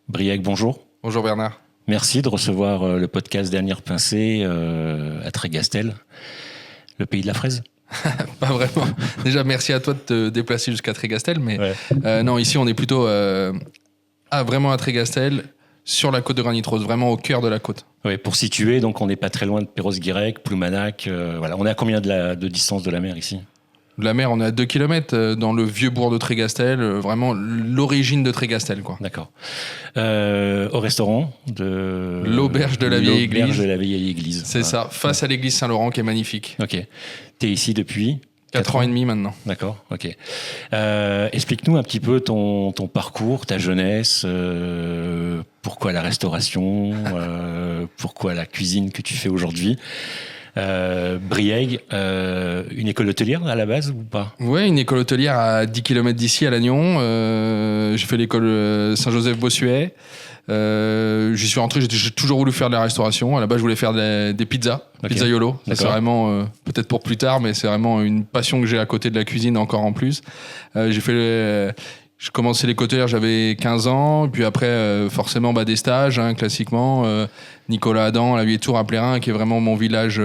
Briac, bonjour. Bonjour Bernard. Merci de recevoir le podcast Dernière Pincée à Trégastel, le pays de la fraise. Pas vraiment. Déjà, merci à toi de te déplacer jusqu'à Trégastel, mais Ouais. non, ici on est plutôt vraiment à Trégastel, sur la côte de Granit-Rose, vraiment au cœur de la côte. Ouais, pour situer, donc on n'est pas très loin de Perros-Guirec, Ploumanac. Voilà. On est à combien de distance de la mer ici? De la mer, on est à 2 km dans le vieux bourg de Trégastel, vraiment l'origine de Trégastel, quoi. D'accord. Au restaurant de L'auberge de la vieille église. L'auberge de la vieille église. C'est ça, face à l'église Saint-Laurent qui est magnifique. Ok. T'es ici depuis 4 ans et demi maintenant. D'accord, ok. Explique-nous un petit peu ton parcours, ta jeunesse, pourquoi la restauration, pourquoi la cuisine que tu fais aujourd'hui. Brieg, une école hôtelière à la base ou pas? Ouais, une école hôtelière à 10 km d'ici, à Lannion. J'ai fait l'école Saint-Joseph-Bossuet. J'y suis rentré, j'ai toujours voulu faire de la restauration. À la base, je voulais faire des pizzas, Ok. pizzaiolo. Ça, c'est D'accord. vraiment, peut-être pour plus tard, mais c'est vraiment une passion que j'ai à côté de la cuisine encore en plus. J'ai commencé l'école hôtelière, j'avais 15 ans. Et puis après, forcément, des stages, classiquement. Nicolas Adam, la Vieille Tour à Plérin, qui est vraiment mon village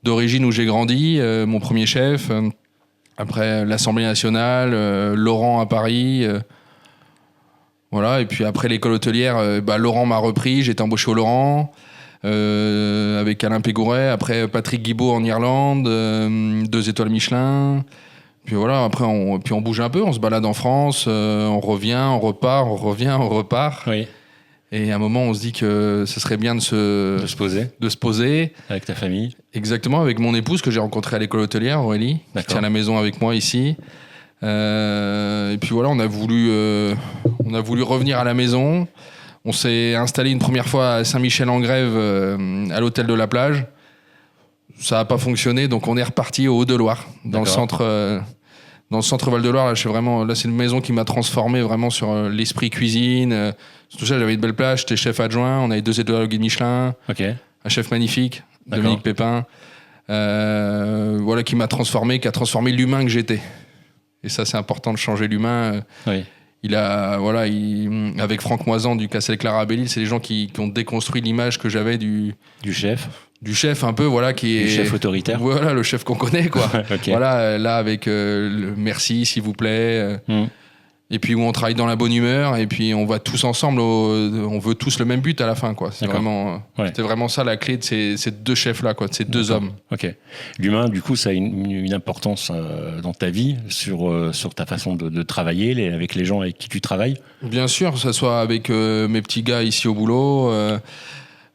d'origine où j'ai grandi. Mon premier chef. Après, l'Assemblée nationale, Laurent à Paris. Voilà, et puis après l'école hôtelière, Laurent m'a repris, j'ai été embauché au Laurent avec Alain Pégouret, après Patrick Guibaud en Irlande, 2 étoiles Michelin. Puis voilà, après on bouge un peu, on se balade en France, on revient, on repart, on revient, on repart. Oui. Et à un moment, on se dit que ce serait bien de De se poser se poser. avec ta famille. Exactement, avec mon épouse que j'ai rencontrée à l'école hôtelière, Aurélie, qui D'accord. tient la maison avec moi ici. Et puis voilà, on a voulu revenir à la maison. On s'est installé une première fois à Saint-Michel-en-Grève, à l'hôtel de la Plage. Ça n'a pas fonctionné, donc on est reparti au Haut-de-Loire, dans le centre Val-de-Loire. Là, c'est une maison qui m'a transformé vraiment sur l'esprit cuisine. Tout ça, j'avais une belle plage, j'étais chef adjoint, on avait 2 étoiles au guide Michelin, Ok. un chef magnifique, D'accord. Dominique Pépin, qui m'a transformé, qui a transformé l'humain que j'étais. Et ça, c'est important de changer l'humain. Oui. Avec Franck Moisan du Castel Clara à Belle-Île, c'est les gens qui ont déconstruit l'image que j'avais du chef un peu, qui est Du chef autoritaire. Voilà, le chef qu'on connaît, quoi. Ok. Voilà, là avec le merci, s'il vous plaît. Et puis où on travaille dans la bonne humeur, et puis on va tous ensemble, on veut tous le même but à la fin, quoi. D'accord. C'était vraiment ça la clé de ces 2 chefs-là, quoi, de ces 2 hommes. Ok. L'humain, du coup, ça a une importance dans ta vie, sur ta façon de travailler, avec les gens avec qui tu travailles. Bien sûr, que ce soit avec mes petits gars ici au boulot,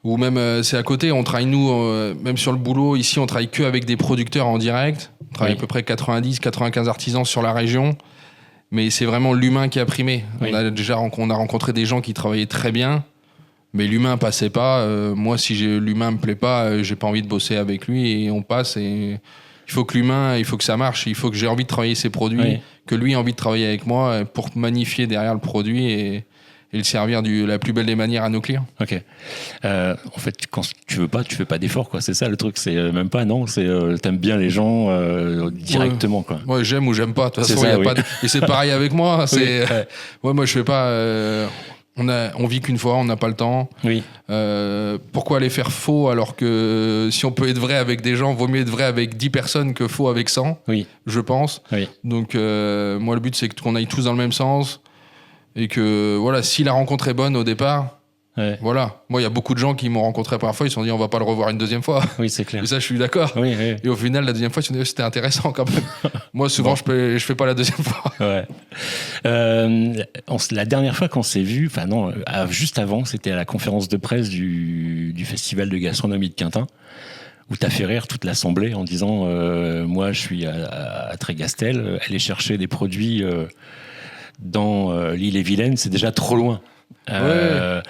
ou même c'est à côté, on travaille même sur le boulot, ici on travaille que avec des producteurs en direct. On travaille Oui. à peu près 90-95 artisans sur la région. Mais c'est vraiment l'humain qui a primé. Oui. On a rencontré des gens qui travaillaient très bien, mais l'humain passait pas. Moi, si l'humain me plaît pas, j'ai pas envie de bosser avec lui, et on passe. Et il faut que ça marche. Il faut que j'ai envie de travailler ses produits, Oui. que lui ait envie de travailler avec moi pour magnifier derrière le produit et le servir de la plus belle des manières à nos clients. Ok. En fait, quand tu fais pas d'effort, quoi. C'est ça le truc. C'est même pas, non. C'est t'aimes bien les gens directement, quoi. Moi, j'aime ou j'aime pas. De toute C'est façon, ça, y a oui. pas et c'est pareil avec moi. C'est Oui. moi, je fais pas. On vit qu'une fois, on n'a pas le temps. Oui. Pourquoi aller faire faux alors que si on peut être vrai avec des gens, vaut mieux être vrai avec 10 personnes que faux avec 100, Oui. je pense. Oui. Donc moi, le but, c'est qu'on aille tous dans le même sens et que voilà, si la rencontre est bonne au départ, Ouais. voilà. Moi, il y a beaucoup de gens qui m'ont rencontré la première fois, ils se sont dit on va pas le revoir une deuxième fois. Oui, c'est clair. Et ça, je suis d'accord. Oui. Oui. Et au final, la deuxième fois, ils se sont dit c'était intéressant quand même. Moi, souvent, je fais pas la deuxième fois. Ouais. La dernière fois qu'on s'est vu, enfin non, juste avant, c'était à la conférence de presse du Festival de gastronomie de Quintin, où t'as fait rire toute l'assemblée en disant moi je suis à Trégastel, aller chercher des produits dans l'île-et-Vilaine, c'est déjà trop loin. Ouais.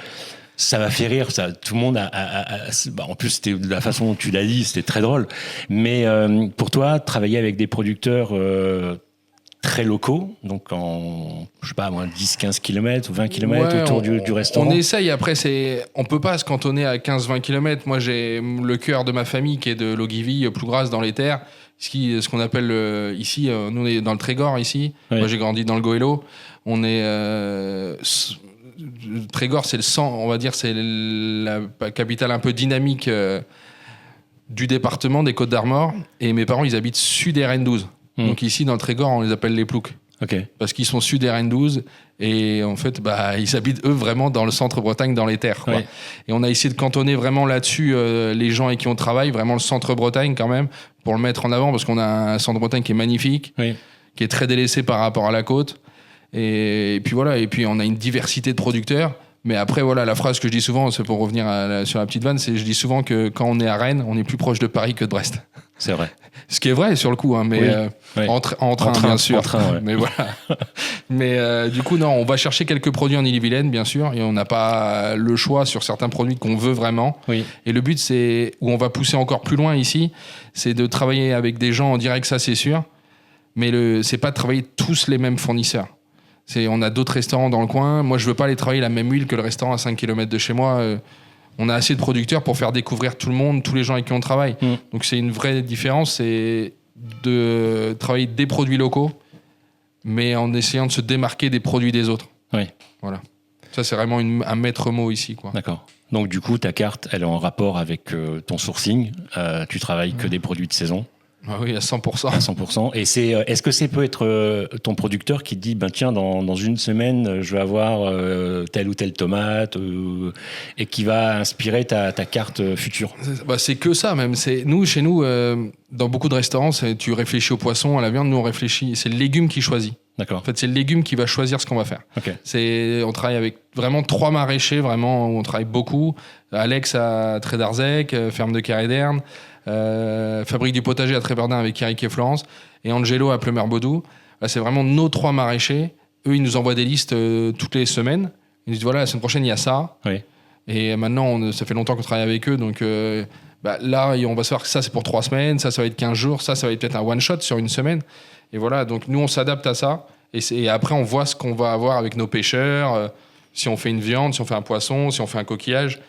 Ça m'a fait rire, ça. Tout le monde en plus, c'était de la façon dont tu l'as dit, c'était très drôle. Mais pour toi, travailler avec des producteurs très locaux, donc je sais pas, à moins de 10-15 km ou 20 km autour du restaurant. On essaye, après, on peut pas se cantonner à 15-20 km. Moi, j'ai le cœur de ma famille qui est de Logivy, Plougras, dans les terres. Ce qu'on appelle ici, nous on est dans le Trégor ici. Ouais. Moi j'ai grandi dans le Goëlo. On est Trégor, c'est le centre, on va dire, c'est la capitale un peu dynamique du département des Côtes-d'Armor. Et mes parents, ils habitent sud RN12. Donc ici, dans le Trégor, on les appelle les Ploucs. Ok. Parce qu'ils sont sud RN12 et en fait, ils habitent eux vraiment dans le centre Bretagne, dans les terres. Quoi. Ouais. Et on a essayé de cantonner vraiment là-dessus les gens avec qui on travaille, vraiment le centre Bretagne quand même, pour le mettre en avant parce qu'on a un centre Bretagne qui est magnifique, Oui. qui est très délaissé par rapport à la côte. Et puis voilà, et puis on a une diversité de producteurs. Mais après, voilà, la phrase que je dis souvent, c'est pour revenir sur la petite vanne, c'est je dis souvent que quand on est à Rennes, on est plus proche de Paris que de Brest. C'est vrai. Ce qui est vrai sur le coup, hein, mais Oui. en train, bien sûr. En train, ouais. Mais voilà. Mais du coup, non, on va chercher quelques produits en Ille-et-Vilaine, bien sûr, et on n'a pas le choix sur certains produits qu'on veut vraiment. Oui. Et le but, c'est où on va pousser encore plus loin ici, c'est de travailler avec des gens en direct, ça c'est sûr. Mais c'est pas de travailler tous les mêmes fournisseurs. On a d'autres restaurants dans le coin. Moi, je veux pas aller travailler la même huile que le restaurant à 5 km de chez moi. On a assez de producteurs pour faire découvrir tout le monde, tous les gens avec qui on travaille. Donc, c'est une vraie différence. C'est de travailler des produits locaux, mais en essayant de se démarquer des produits des autres. Oui. Voilà. Ça, c'est vraiment un maître mot ici, quoi. D'accord. Donc, du coup, ta carte, elle est en rapport avec ton sourcing. Tu travailles que des produits de saison. Ah oui, à 100%. À 100%. Et est-ce que c'est peut être ton producteur qui te dit, tiens, dans une semaine, je vais avoir telle ou telle tomate, et qui va inspirer ta carte future? C'est que ça, même. Chez nous, dans beaucoup de restaurants, tu réfléchis au poisson, à la viande. Nous, on réfléchit. C'est le légume qui choisit. D'accord. En fait, c'est le légume qui va choisir ce qu'on va faire. Okay. On travaille avec vraiment 3 maraîchers, vraiment, où on travaille beaucoup. Alex à Trédarzec, ferme de Caréderne. Fabrique du potager à Tréberdin avec Eric et Florence, et Angelo à Plumeur-Baudou. Là, c'est vraiment nos 3 maraîchers. Eux, ils nous envoient des listes toutes les semaines. Ils nous disent voilà, la semaine prochaine, il y a ça. Oui. Et maintenant, ça fait longtemps qu'on travaille avec eux. Donc là, on va savoir que ça, c'est pour 3 semaines. Ça va être 15 jours. Ça va être peut-être un one-shot sur une semaine. Et voilà, donc nous, on s'adapte à ça. Et après, on voit ce qu'on va avoir avec nos pêcheurs. Si on fait une viande, si on fait un poisson, si on fait un coquillage.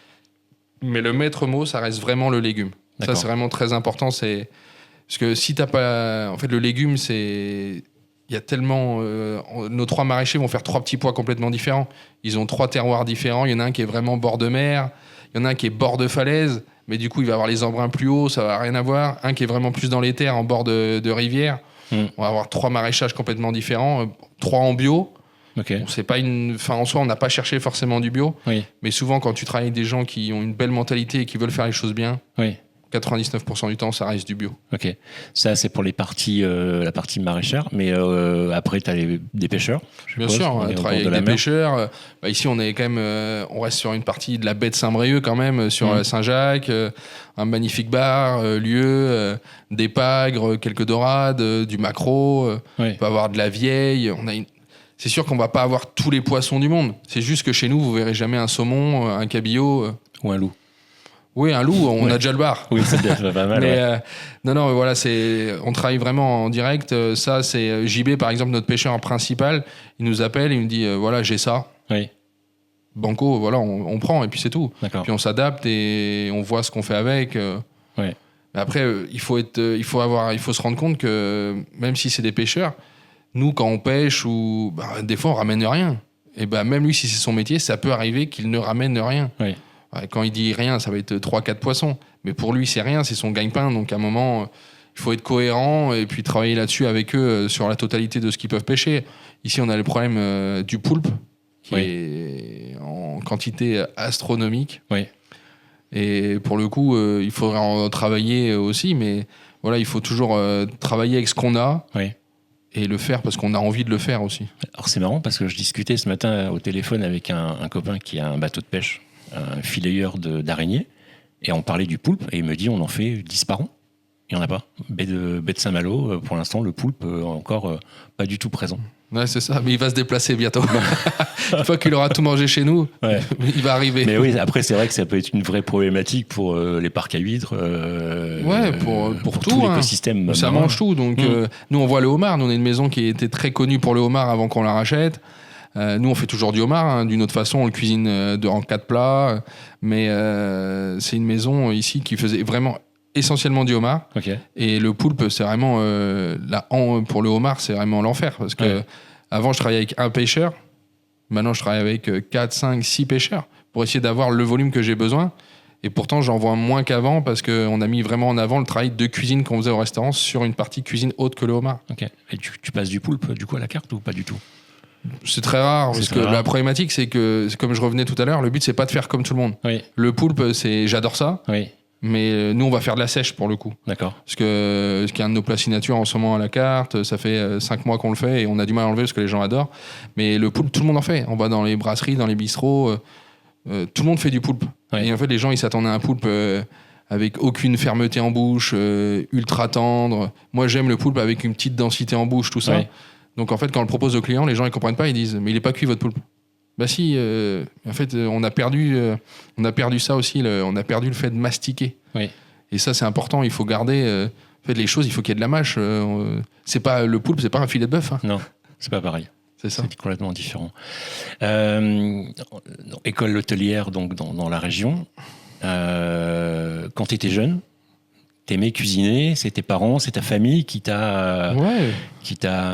Mais le maître mot, ça reste vraiment le légume. D'accord. Ça, c'est vraiment très important. Parce que si t'as pas... En fait, le légume, il y a tellement... Nos 3 maraîchers vont faire 3 petits pois complètement différents. Ils ont 3 terroirs différents. Il y en a un qui est vraiment bord de mer. Il y en a un qui est bord de falaise. Mais du coup, il va avoir les embruns plus hauts. Ça va rien avoir. Un qui est vraiment plus dans les terres, en bord de rivière. On va avoir 3 maraîchages complètement différents. 3 en bio. Okay. Bon, c'est pas en soi, on n'a pas cherché forcément du bio. Oui. Mais souvent, quand tu travailles avec des gens qui ont une belle mentalité et qui veulent faire les choses bien... Oui. 99% du temps, ça reste du bio. Ok. Ça, c'est pour la partie maraîchère. Mais après, tu as des pêcheurs. Bien sûr, on travaille avec des pêcheurs. Ici, on est quand même, on reste sur une partie de la baie de Saint-Brieuc quand même, sur Saint-Jacques, un magnifique bar, lieu, des pagres, quelques dorades, du maquereau. On peut avoir de la vieille. C'est sûr qu'on va pas avoir tous les poissons du monde. C'est juste que chez nous, vous verrez jamais un saumon, un cabillaud. Ou un loup. Oui, un loup, on a déjà le bar. Oui, c'est déjà pas mal. Mais non, mais voilà, on travaille vraiment en direct. Ça, c'est JB, par exemple, notre pêcheur principal. Il nous appelle, il nous dit voilà, j'ai ça. Oui. Banco, voilà, on prend et puis c'est tout. D'accord. Puis on s'adapte et on voit ce qu'on fait avec. Oui. Après, il faut se rendre compte que même si c'est des pêcheurs, nous, quand on pêche des fois, on ramène rien. Et même lui, si c'est son métier, ça peut arriver qu'il ne ramène rien. Oui. Quand il dit rien, ça va être 3-4 poissons. Mais pour lui, c'est rien, c'est son gagne-pain. Donc à un moment, il faut être cohérent et puis travailler là-dessus avec eux sur la totalité de ce qu'ils peuvent pêcher. Ici, on a le problème du poulpe, qui est en quantité astronomique. Oui. Et pour le coup, il faudrait en travailler aussi. Mais voilà, il faut toujours travailler avec ce qu'on a. Oui. Et le faire parce qu'on a envie de le faire aussi. Alors c'est marrant parce que je discutais ce matin au téléphone avec un copain qui a un bateau de pêche, un filayeur d'araignées, et on parlait du poulpe, et il me dit on en fait 10 par an. Il n'y en a pas. Baie de Saint-Malo, pour l'instant, le poulpe encore pas du tout présent. Ouais, c'est ça, mais il va se déplacer bientôt. Une fois qu'il aura tout mangé chez nous, il va arriver. Mais oui, après, c'est vrai que ça peut être une vraie problématique pour les parcs à huîtres. Pour tout. Tout l'écosystème. Ça mange tout. Donc, nous, on voit le homard. Nous, on est une maison qui était très connue pour le homard avant qu'on la rachète. Nous, on fait toujours du homard. D'une autre façon, on le cuisine en 4 plats. Mais c'est une maison ici qui faisait vraiment essentiellement du homard. Okay. Et le poulpe, c'est vraiment pour le homard, c'est vraiment l'enfer parce que avant je travaillais avec un pêcheur Maintenant, je travaille avec 4, 5, 6 pêcheurs pour essayer d'avoir le volume que j'ai besoin. Et pourtant, j'en vois moins qu'avant parce qu'on a mis vraiment en avant le travail de cuisine qu'on faisait au restaurant sur une partie cuisine autre que le homard. Ok. Et tu passes du poulpe, du coup, à la carte ou pas du tout? C'est très rare, C'est parce très que rare. la problématique, c'est que, comme je revenais tout à l'heure, le but, c'est pas de faire comme tout le monde. Oui. Le poulpe, j'adore ça, Oui. mais nous, on va faire de la sèche pour le coup. D'accord. Parce que ce qui est un de nos plats signature en ce moment à la carte, ça fait 5 mois qu'on le fait et on a du mal à enlever parce que les gens adorent. Mais le poulpe, tout le monde en fait. On va dans les brasseries, dans les bistrots, tout le monde fait du poulpe. Ouais. Et en fait, les gens, ils s'attendaient à un poulpe avec aucune fermeté en bouche, ultra tendre. Moi, j'aime le poulpe avec une petite densité en bouche, tout ça. Ouais. Donc en fait, quand on le propose aux clients, les gens ils comprennent pas, ils disent mais il est pas cuit votre poulpe. Bah si, en fait, on a perdu ça aussi, on a perdu le fait de mastiquer. Oui. Et ça, c'est important. Il faut garder en fait, les choses. Il faut qu'il y ait de la mâche. C'est pas le poulpe, c'est pas un filet de bœuf. Hein. Non, c'est pas pareil. C'est ça. C'est complètement différent. École hôtelière donc dans la région. Quand tu étais jeune, t'aimais cuisiner, c'est tes parents, c'est ta famille qui t'a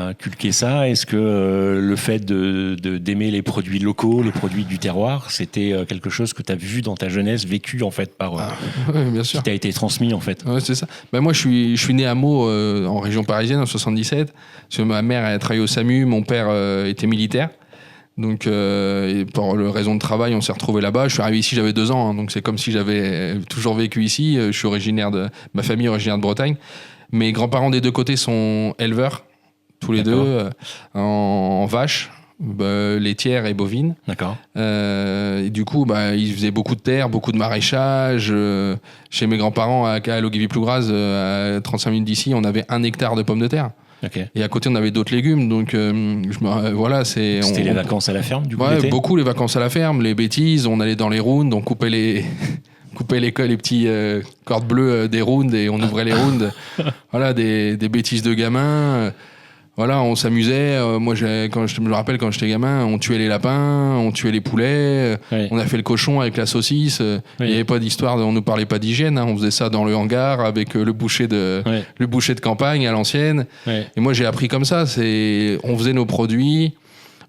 inculqué ça. Est-ce que le fait d'aimer les produits locaux, les produits du terroir, c'était quelque chose que tu as vu dans ta jeunesse, vécu en fait par Ouais, bien sûr. qui t'a été transmis en fait? Ouais, c'est ça. Ben moi, je suis né à Meaux, en région parisienne, en 77. Parce que ma mère a travaillé au SAMU, mon père était militaire. Donc, et pour raison de travail, on s'est retrouvés là-bas. Je suis arrivé ici, j'avais 2 ans, hein, donc c'est comme si j'avais toujours vécu ici. Je suis ma famille est originaire de Bretagne. Mes grands-parents des 2 côtés sont éleveurs, tous les D'accord. 2, en vaches, laitières et bovines. D'accord. Et du coup, ils faisaient beaucoup de terre, beaucoup de maraîchage. Chez mes grands-parents, à Loguévy-Plougraz, à 35 minutes d'ici, on avait 1 hectare de pommes de terre. Ok. Et à côté, on avait d'autres légumes. Donc, voilà, C'était les vacances à la ferme du coup Ouais, l'été? beaucoup les vacances à la ferme, les bêtises. On allait dans les rounds, on coupait les petits cordes bleues des rounds et on ouvrait les rounds. Voilà, des bêtises de gamins. Voilà, on s'amusait. Moi, je me rappelle quand j'étais gamin, on tuait les lapins, on tuait les poulets. Oui. On a fait le cochon avec la saucisse. Il n'y avait pas d'histoire, on ne nous parlait pas d'hygiène. Hein. On faisait ça dans le hangar avec le boucher de campagne à l'ancienne. Ouais. Et moi, j'ai appris comme ça. On faisait nos produits,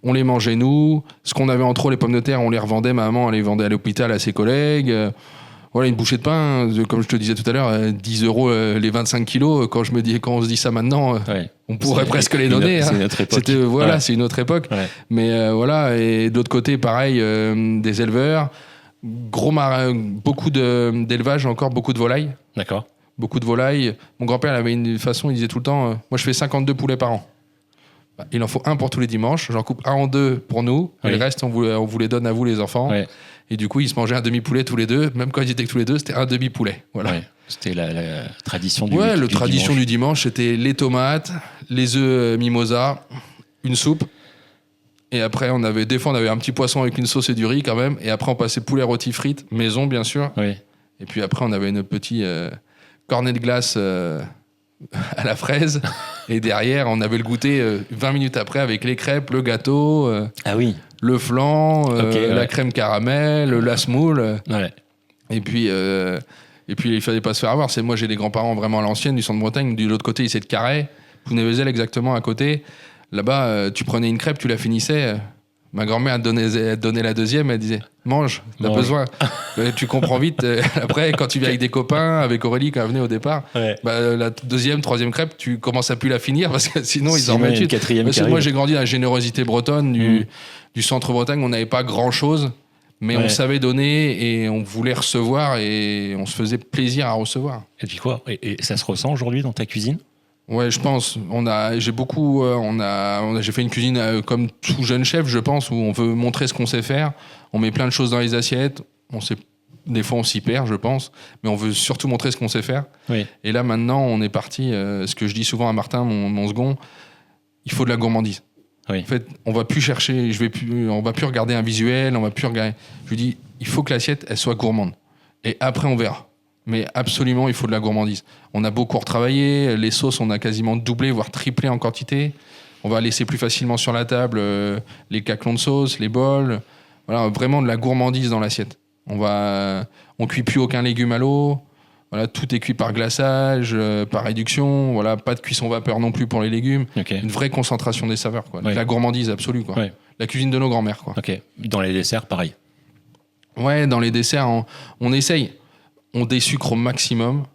on les mangeait nous. Ce qu'on avait en trop, les pommes de terre, on les revendait. Ma maman, elle les vendait à l'hôpital à ses collègues. Voilà, une bouchée de pain, comme je te disais tout à l'heure, 10 € les 25 kilos. Quand on se dit ça maintenant, on pourrait presque les donner. C'est notre époque. C'est une autre époque. Ouais. Mais voilà, et d'autre côté, pareil, des éleveurs, beaucoup d'élevage, encore beaucoup de volailles. D'accord. Beaucoup de volailles. Mon grand-père avait une façon, il disait tout le temps, moi je fais 52 poulets par an. Il en faut un pour tous les dimanches, j'en coupe un en 2 pour nous, et le reste on vous les donne à vous les enfants. Ouais. Et du coup, ils se mangeaient un demi-poulet tous les 2, même quand ils étaient que tous les 2, c'était un demi-poulet. Voilà. Ouais. C'était la tradition du La du tradition dimanche. du dimanche, c'était les tomates, les œufs mimosa, une soupe. Et après, des fois, on avait un petit poisson avec une sauce et du riz quand même. Et après, on passait poulet rôti frites, maison bien sûr. Oui. Et puis après, on avait une petite cornet de glace à la fraise. Et derrière, on avait le goûter 20 minutes après avec les crêpes, le gâteau, Ah oui. le flan, la crème caramel, la semoule. Ouais. Et puis, il fallait pas se faire avoir. Moi, j'ai des grands-parents vraiment à l'ancienne du centre de Bretagne. De l'autre côté, c'est de Carhaix. Pounevezel, exactement à côté. Là-bas, tu prenais une crêpe, tu la finissais. Ma grand-mère donnait la deuxième, elle disait « Mange, t'as besoin ». Tu comprends vite. Après, quand tu viens avec des copains, avec Aurélie, quand elle venait au départ, la deuxième, troisième crêpe, tu commences à plus la finir parce que sinon, ils en mettent une. Quatrième Parce que moi, j'ai grandi dans la générosité bretonne du centre-Bretagne. On n'avait pas grand-chose, mais on savait donner et on voulait recevoir et on se faisait plaisir à recevoir. Et puis quoi? Et ça se ressent aujourd'hui dans ta cuisine? Ouais, je pense. J'ai fait une cuisine comme tout jeune chef, je pense, où on veut montrer ce qu'on sait faire. On met plein de choses dans les assiettes. Des fois, on s'y perd, je pense, mais on veut surtout montrer ce qu'on sait faire. Oui. Et là, maintenant, on est parti. Ce que je dis souvent à Martin, mon second, il faut de la gourmandise. Oui. En fait, on va plus chercher. On va plus regarder un visuel. On va plus regarder. Je lui dis, il faut que l'assiette elle soit gourmande. Et après, on verra. Mais absolument, il faut de la gourmandise. On a beaucoup retravaillé. Les sauces, on a quasiment doublé, voire triplé en quantité. On va laisser plus facilement sur la table les caclons de sauce, les bols. Voilà, vraiment de la gourmandise dans l'assiette. On cuit plus aucun légume à l'eau. Voilà, tout est cuit par glaçage, par réduction. Voilà, pas de cuisson vapeur non plus pour les légumes. Ok. Une vraie concentration des saveurs, quoi. Ouais. La gourmandise absolue, quoi. Ouais. La cuisine de nos grands-mères, quoi. Ok. Dans les desserts, pareil. Ouais, dans les desserts, on essaye. On désucre au maximum.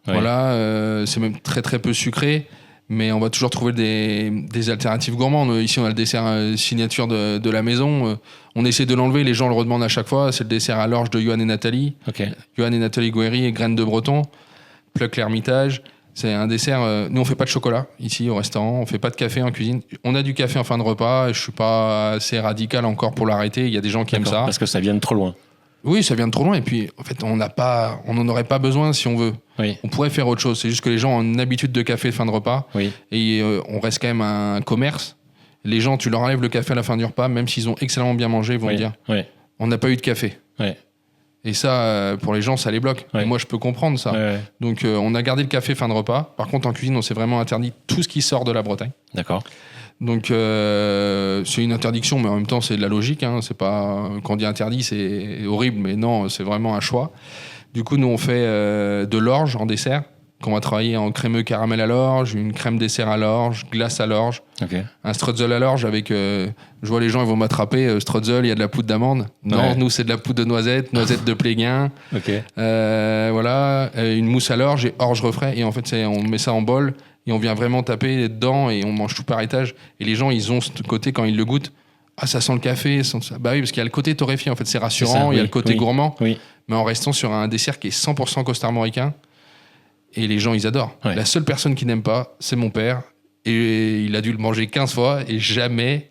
Ouais. Voilà, c'est même très très peu sucré. Mais on va toujours trouver des alternatives gourmandes. Ici, on a le dessert signature de la maison. On essaie de l'enlever, les gens le redemandent à chaque fois. C'est le dessert à l'orge de Johan et Nathalie. Ok. Johan et Nathalie Gouéry et graines de breton. Pluck l'Ermitage. C'est un dessert. Nous, on fait pas de chocolat ici au restaurant. On fait pas de café en cuisine. On a du café en fin de repas. Je suis pas assez radical encore pour l'arrêter. Il y a des gens qui aiment ça. Parce que ça vient de trop loin. Oui, ça vient de trop loin. Et puis, en fait, on n'en aurait pas besoin si on veut. Oui. On pourrait faire autre chose. C'est juste que les gens ont une habitude de café de fin de repas. Oui. Et on reste quand même un commerce. Les gens, tu leur enlèves le café à la fin du repas, même s'ils ont excellemment bien mangé, ils vont Oui. dire Oui. on n'a pas eu de café. Oui. Et ça, pour les gens, ça les bloque. Ouais. Et moi, je peux comprendre ça. Ouais. Donc, on a gardé le café fin de repas. Par contre, en cuisine, on s'est vraiment interdit tout ce qui sort de la Bretagne. D'accord. Donc, c'est une interdiction, mais en même temps, c'est de la logique. Hein. C'est pas... Quand on dit interdit, c'est horrible, mais non, c'est vraiment un choix. Du coup, nous, on fait de l'orge en dessert, qu'on va travailler en crémeux caramel à l'orge, une crème dessert à l'orge, glace à l'orge, Ok. un strudel à l'orge avec... je vois les gens, ils vont m'attraper. Strudel, il y a de la poudre d'amande. Non, Ouais. nous, c'est de la poudre de noisette de Pléguin. Ok. Voilà, une mousse à l'orge et orge refrais. Et en fait, on met ça en bol et on vient vraiment taper dedans et on mange tout par étage. Et les gens, ils ont ce côté, quand ils le goûtent, ah, ça sent le café. Bah oui, parce qu'il y a le côté torréfié, en fait, c'est rassurant. C'est ça, il y a oui, le côté oui. gourmand, Oui. mais en restant sur un dessert qui est 100% costarmoricain. Et les gens, ils adorent. Ouais. La seule personne qui n'aime pas, c'est mon père. Et il a dû le manger 15 fois et jamais...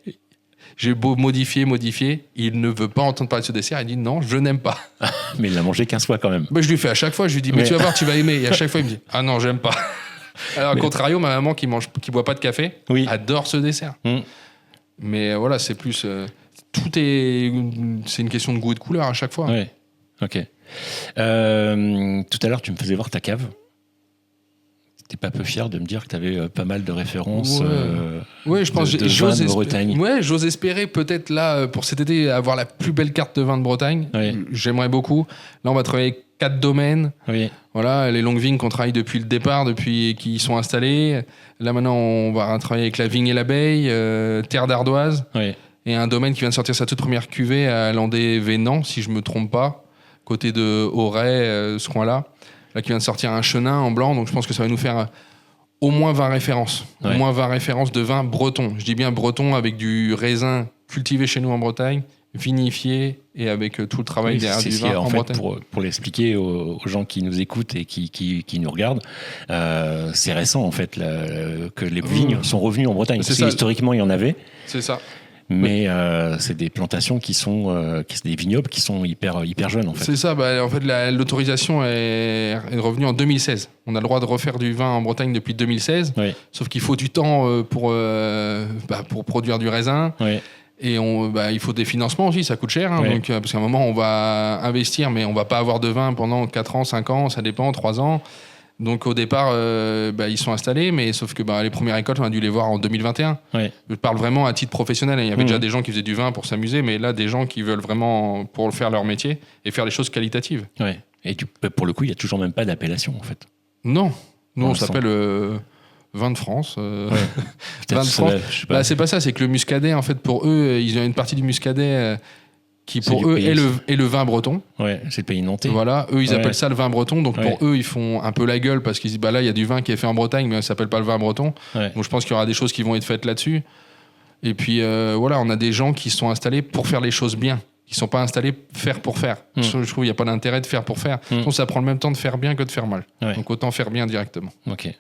J'ai beau modifier, il ne veut pas entendre parler de ce dessert. Il dit non, je n'aime pas. Mais il l'a mangé 15 fois quand même. Bah, je lui fais à chaque fois, je lui dis mais Mais- tu vas voir, tu vas aimer. Et à chaque fois, il me dit ah non, j'aime pas. Alors, à Mais- contrario, ma maman qui boit pas de café, Oui. adore ce dessert. Mm. Mais voilà, c'est plus c'est une question de goût et de couleur à chaque fois. Ouais. Ok. Tout à l'heure, tu me faisais voir ta cave. T'es pas peu fier de me dire que tu avais pas mal de références Ouais. Oui, je pense de vin de Bretagne. Ouais, j'ose espérer peut-être là pour cet été avoir la plus belle carte de vin de Bretagne. Ouais. J'aimerais beaucoup. Là, on va travailler 4 domaines. Oui. Voilà, les longues vignes qu'on travaille depuis le départ, depuis qu'ils sont installés. Là, maintenant, on va travailler avec la vigne et l'abeille, terre d'ardoise. Oui. Et un domaine qui vient de sortir sa toute première cuvée à Landais-Vénan, si je me trompe pas, côté de Auray, ce coin-là. Là, qui vient de sortir un chenin en blanc. Donc, je pense que ça va nous faire au moins 20 références. Ouais. Au moins 20 références de vin breton. Je dis bien breton avec du raisin cultivé chez nous en Bretagne, vinifié et avec tout le travail Oui, derrière c'est du ce qui vin est, en en fait, Bretagne. pour l'expliquer aux gens qui nous écoutent et qui nous regardent, c'est récent en fait que les vignes sont revenues en Bretagne. C'est Parce ça. que historiquement, il y en avait, C'est ça. mais c'est des plantations c'est des vignobles qui sont hyper jeunes en fait. C'est ça, en fait l'autorisation est revenue en 2016. On a le droit de refaire du vin en Bretagne depuis 2016, Oui. sauf qu'il faut du temps pour produire du raisin. Oui. Et il faut des financements aussi, ça coûte cher. Hein, Ouais. donc, parce qu'à un moment, on va investir, mais on va pas avoir de vin pendant 4 ans, 5 ans, ça dépend, 3 ans. Donc au départ, ils sont installés, mais sauf que les premières récoltes, on a dû les voir en 2021. Oui. Je parle vraiment à titre professionnel. Il y avait Mhm. déjà des gens qui faisaient du vin pour s'amuser, mais là, des gens qui veulent vraiment pour faire leur métier et faire des choses qualitatives. Ouais. Et pour le coup, il n'y a toujours même pas d'appellation en fait. Non, nous, Pour on l'instant. s'appelle vin de France. Peut-être 23. je sais pas. C'est pas ça, c'est que le muscadet, en fait, pour eux, ils ont une partie du muscadet qui, C'est pour du eux, pays. est le vin breton. Ouais, c'est le pays nantais. Voilà, eux, ils Ouais. appellent ça le vin breton. Donc, Ouais. pour eux, ils font un peu la gueule parce qu'ils disent, là, il y a du vin qui est fait en Bretagne, mais ça s'appelle pas le vin breton. Ouais. Donc, je pense qu'il y aura des choses qui vont être faites là-dessus. Et puis, voilà, on a des gens qui sont installés pour faire les choses bien. Ils sont pas installés faire pour faire. Mm. Je trouve qu'il n'y a pas d'intérêt de faire pour faire. Donc, ça prend le même temps de faire bien que de faire mal. Ouais. Donc, autant faire bien directement. Ok.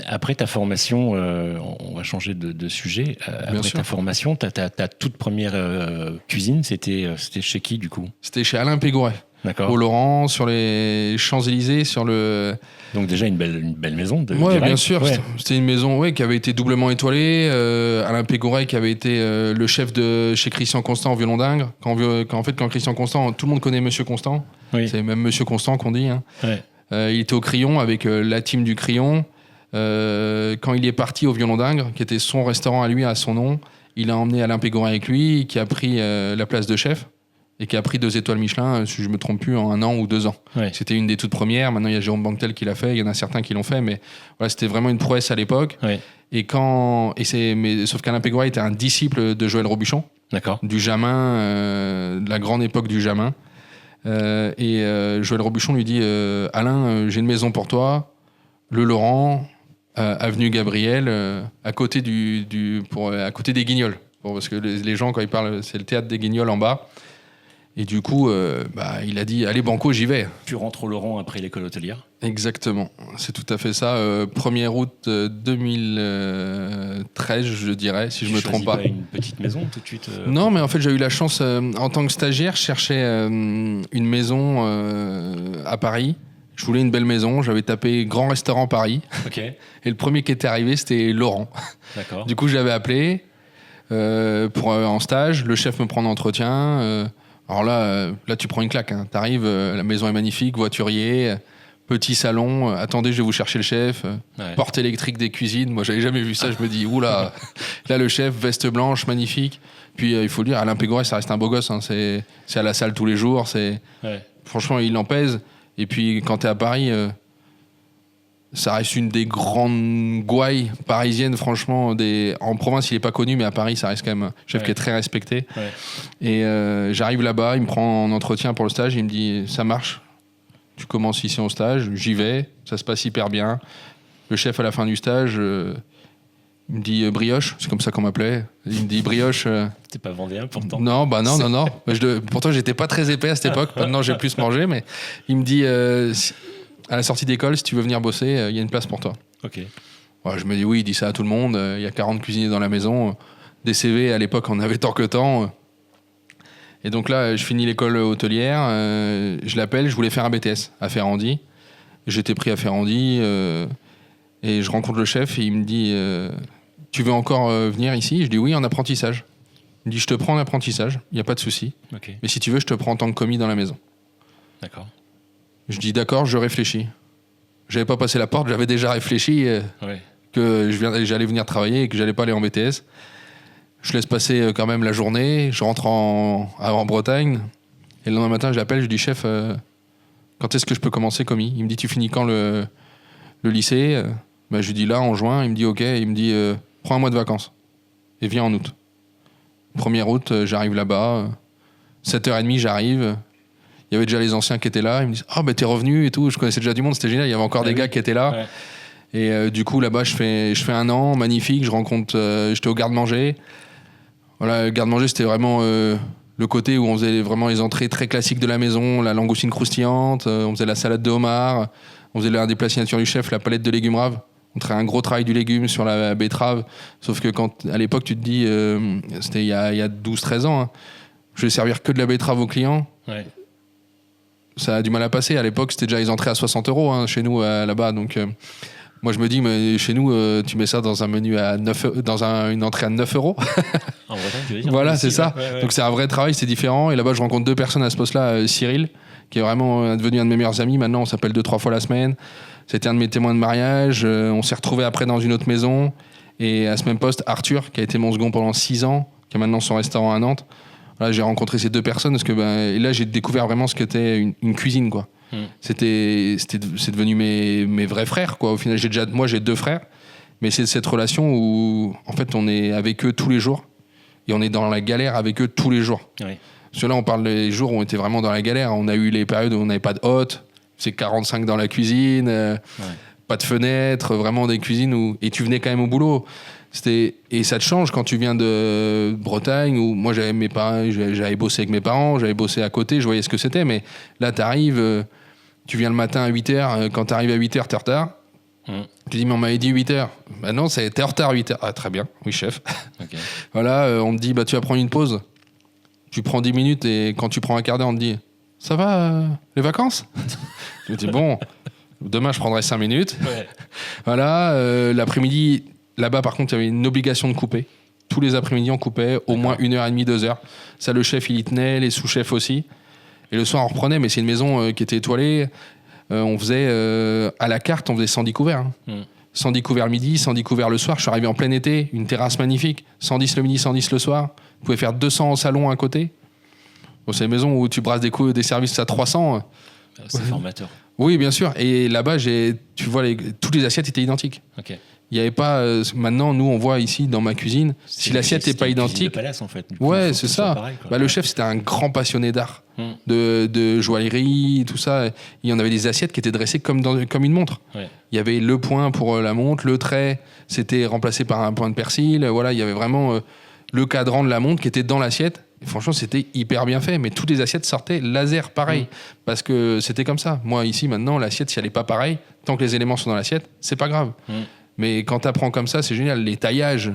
Après ta formation, on va changer de sujet. Après sûr. ta formation, ta toute première cuisine, c'était chez qui du coup? C'était chez Alain Pégoret, D'accord. au Laurent, sur les Champs-Élysées, sur le... Donc déjà une belle maison. Ouais, direct. bien sûr. Ouais. C'était une maison qui avait été doublement étoilée. Alain Pégoret qui avait été le chef de chez Christian Constant au violon d'Ingres. Quand Christian Constant, tout le monde connaît Monsieur Constant. Oui. C'est même Monsieur Constant qu'on dit. Hein. Ouais. Il était au Crayon avec la team du Crayon. Quand il est parti au violon d'Ingres, qui était son restaurant à lui, à son nom, il a emmené Alain Pégoret avec lui, qui a pris la place de chef. et qui a pris 2 étoiles Michelin, si je me trompe plus, en 1 an ou 2 ans. Ouais. C'était une des toutes premières. Maintenant, il y a Jérôme Banquetel qui l'a fait. Il y en a certains qui l'ont fait, mais voilà, c'était vraiment une prouesse à l'époque. Ouais. Sauf qu'Alain Pégoret était un disciple de Joël Robuchon, D'accord. du Jamin, de la grande époque du Jamin. Joël Robuchon lui dit Alain, j'ai une maison pour toi, le Laurent, avenue Gabriel, à côté à côté des Guignols. Bon, parce que les gens, quand ils parlent, c'est le théâtre des Guignols en bas. Et du coup, il a dit allez, banco, j'y vais. Tu rentres au Laurent après l'école hôtelière. Exactement, c'est tout à fait ça. 1er août 2013, je dirais, si je me trompe pas. Une petite maison tout de suite. Non, mais en fait, j'ai eu la chance, en tant que stagiaire, je cherchais une maison à Paris. Je voulais une belle maison, j'avais tapé Grand Restaurant Paris. Ok. Et le premier qui était arrivé, c'était Laurent. D'accord. Du coup, je l'avais appelé en stage. Le chef me prend en entretien. Alors là, tu prends une claque. Hein. T'arrives, la maison est magnifique, voiturier, petit salon. Attendez, je vais vous chercher le chef. Ouais. Porte électrique des cuisines. Moi, j'avais jamais vu ça. Je me dis, oula. Là, le chef, veste blanche, magnifique. Puis, il faut le dire, Alain Pégoret, ça reste un beau gosse. Hein. C'est à la salle tous les jours. Ouais. Franchement, il en pèse. Et puis, quand t'es à Paris, ça reste une des grandes gouailles parisiennes. Franchement, en province, il est pas connu, mais à Paris, ça reste quand même un chef qui est très respecté. Ouais. Et j'arrive là-bas, il me prend en entretien pour le stage, il me dit ça marche, tu commences ici en stage, j'y vais, ça se passe hyper bien. Le chef à la fin du stage, il me dit brioche, c'est comme ça qu'on m'appelait. Il me dit brioche. T'es pas vendéen pourtant. Non. Pourtant, j'étais pas très épais à cette époque. Maintenant, j'ai plus mangé, mais il me dit à la sortie d'école, si tu veux venir bosser, il y a une place pour toi. Ok. Ouais, je me dis oui, il dit ça à tout le monde. Il y a 40 cuisiniers dans la maison. Des CV, à l'époque, on avait tant que temps. Et donc là, je finis l'école hôtelière. Je l'appelle, je voulais faire un BTS à Ferrandi. J'étais pris à Ferrandi. Et je rencontre le chef et il me dit tu veux encore venir ici ? Je dis oui, en apprentissage. Il me dit je te prends en apprentissage, il n'y a pas de souci. Ok. Mais si tu veux, je te prends en tant que commis dans la maison. D'accord. Je dis d'accord, je réfléchis. J'avais pas passé la porte, j'avais déjà réfléchi Ouais. que j'allais venir travailler et que j'allais pas aller en BTS. Je laisse passer quand même la journée, je rentre en Bretagne et le lendemain matin, je l'appelle, je dis chef, quand est-ce que je peux commencer commis ? Il me dit tu finis quand le lycée ? Je lui dis là en juin, il me dit ok, il me dit prends un mois de vacances et viens en août. 1er août, j'arrive là-bas, 7h30 j'arrive. Il y avait déjà les anciens qui étaient là. Ils me disent t'es revenu et tout. Je connaissais déjà du monde, c'était génial. Il y avait encore des gars qui étaient là. Ouais. Et du coup, là-bas, je fais 1 an, magnifique. Je rencontre. J'étais au garde-manger. Voilà, le garde-manger, c'était vraiment le côté où on faisait vraiment les entrées très classiques de la maison, la langoustine croustillante, on faisait la salade de homard, on faisait l'un des plats signature du chef, la palette de légumes raves. On ferait un gros travail du légume sur la betterave. Sauf que à l'époque, tu te dis, c'était il y a 12-13 ans, hein, je vais servir que de la betterave aux clients. Ouais. Ça a du mal à passer. À l'époque, c'était déjà les entrées à 60 € hein, chez nous là-bas. Donc, moi, je me dis, mais chez nous, tu mets ça dans un menu à 9, une entrée à 9 €. En Bretagne, tu veux dire ? Voilà, Ici, c'est ça. ouais. Donc, c'est un vrai travail, c'est différent. Et là-bas, je rencontre 2 personnes à ce poste-là. Cyril, qui est vraiment devenu un de mes meilleurs amis. Maintenant, on s'appelle 2-3 fois la semaine. C'était un de mes témoins de mariage. On s'est retrouvés après dans une autre maison. Et à ce même poste, Arthur, qui a été mon second pendant 6 ans, qui a maintenant son restaurant à Nantes. Voilà, j'ai rencontré ces 2 personnes parce que et là j'ai découvert vraiment ce qu'était une cuisine quoi. C'est devenu mes vrais frères quoi. Au final j'ai 2 frères, mais c'est cette relation où en fait on est avec eux tous les jours et on est dans la galère avec eux tous les jours. Ouais. Parce que là on parle des jours où on était vraiment dans la galère. On a eu les périodes où on n'avait pas de hôte, c'est 45 dans la cuisine, pas de fenêtre, vraiment des cuisines où et tu venais quand même au boulot. Et ça te change quand tu viens de Bretagne où moi j'avais mes parents, j'avais bossé avec mes parents, j'avais bossé à côté, je voyais ce que c'était, mais là t'arrives, tu viens le matin à 8h, quand t'arrives à 8h t'es en retard. Tu dis mais on m'avait dit 8h. Bah non, t'es en retard à 8h. Ah très bien, oui chef. Okay. Voilà, on te dit tu vas prendre une pause. Tu prends 10 minutes et quand tu prends un quart d'heure on te dit ça va les vacances. Je me dis bon, demain je prendrai 5 minutes. Ouais. Voilà, l'après-midi. Là-bas, par contre, il y avait une obligation de couper. Tous les après-midi, on coupait au moins 1h30, 2h. Ça, le chef, il y tenait, les sous-chefs aussi. Et le soir, on reprenait, mais c'est une maison qui était étoilée. On faisait, à la carte, on faisait 110 couverts. 110 couverts le midi, 110 couverts le soir. Je suis arrivé en plein été, une terrasse magnifique. 110 le midi, 110 le soir. Vous pouvez faire 200 au salon à côté. Bon, c'est des maisons où tu brasses des services à 300. C'est formateur. Oui, bien sûr. Et là-bas, tu vois, toutes les assiettes étaient identiques. Ok. Il n'y avait pas. Maintenant, nous, on voit ici dans ma cuisine, si l'assiette n'est pas identique. De palace, en fait. Ouais, c'est ça. Pareil, le chef, c'était un grand passionné d'art, de joaillerie, tout ça. Il y en avait des assiettes qui étaient dressées comme une montre. Ouais. Il y avait le point pour la montre, le trait, c'était remplacé par un point de persil. Voilà, il y avait vraiment le cadran de la montre qui était dans l'assiette. Et franchement, c'était hyper bien fait. Mais toutes les assiettes sortaient laser pareil. Parce que c'était comme ça. Moi, ici, maintenant, l'assiette, si elle n'est pas pareille, tant que les éléments sont dans l'assiette, c'est pas grave. Mais quand tu apprends comme ça, c'est génial. Les taillages,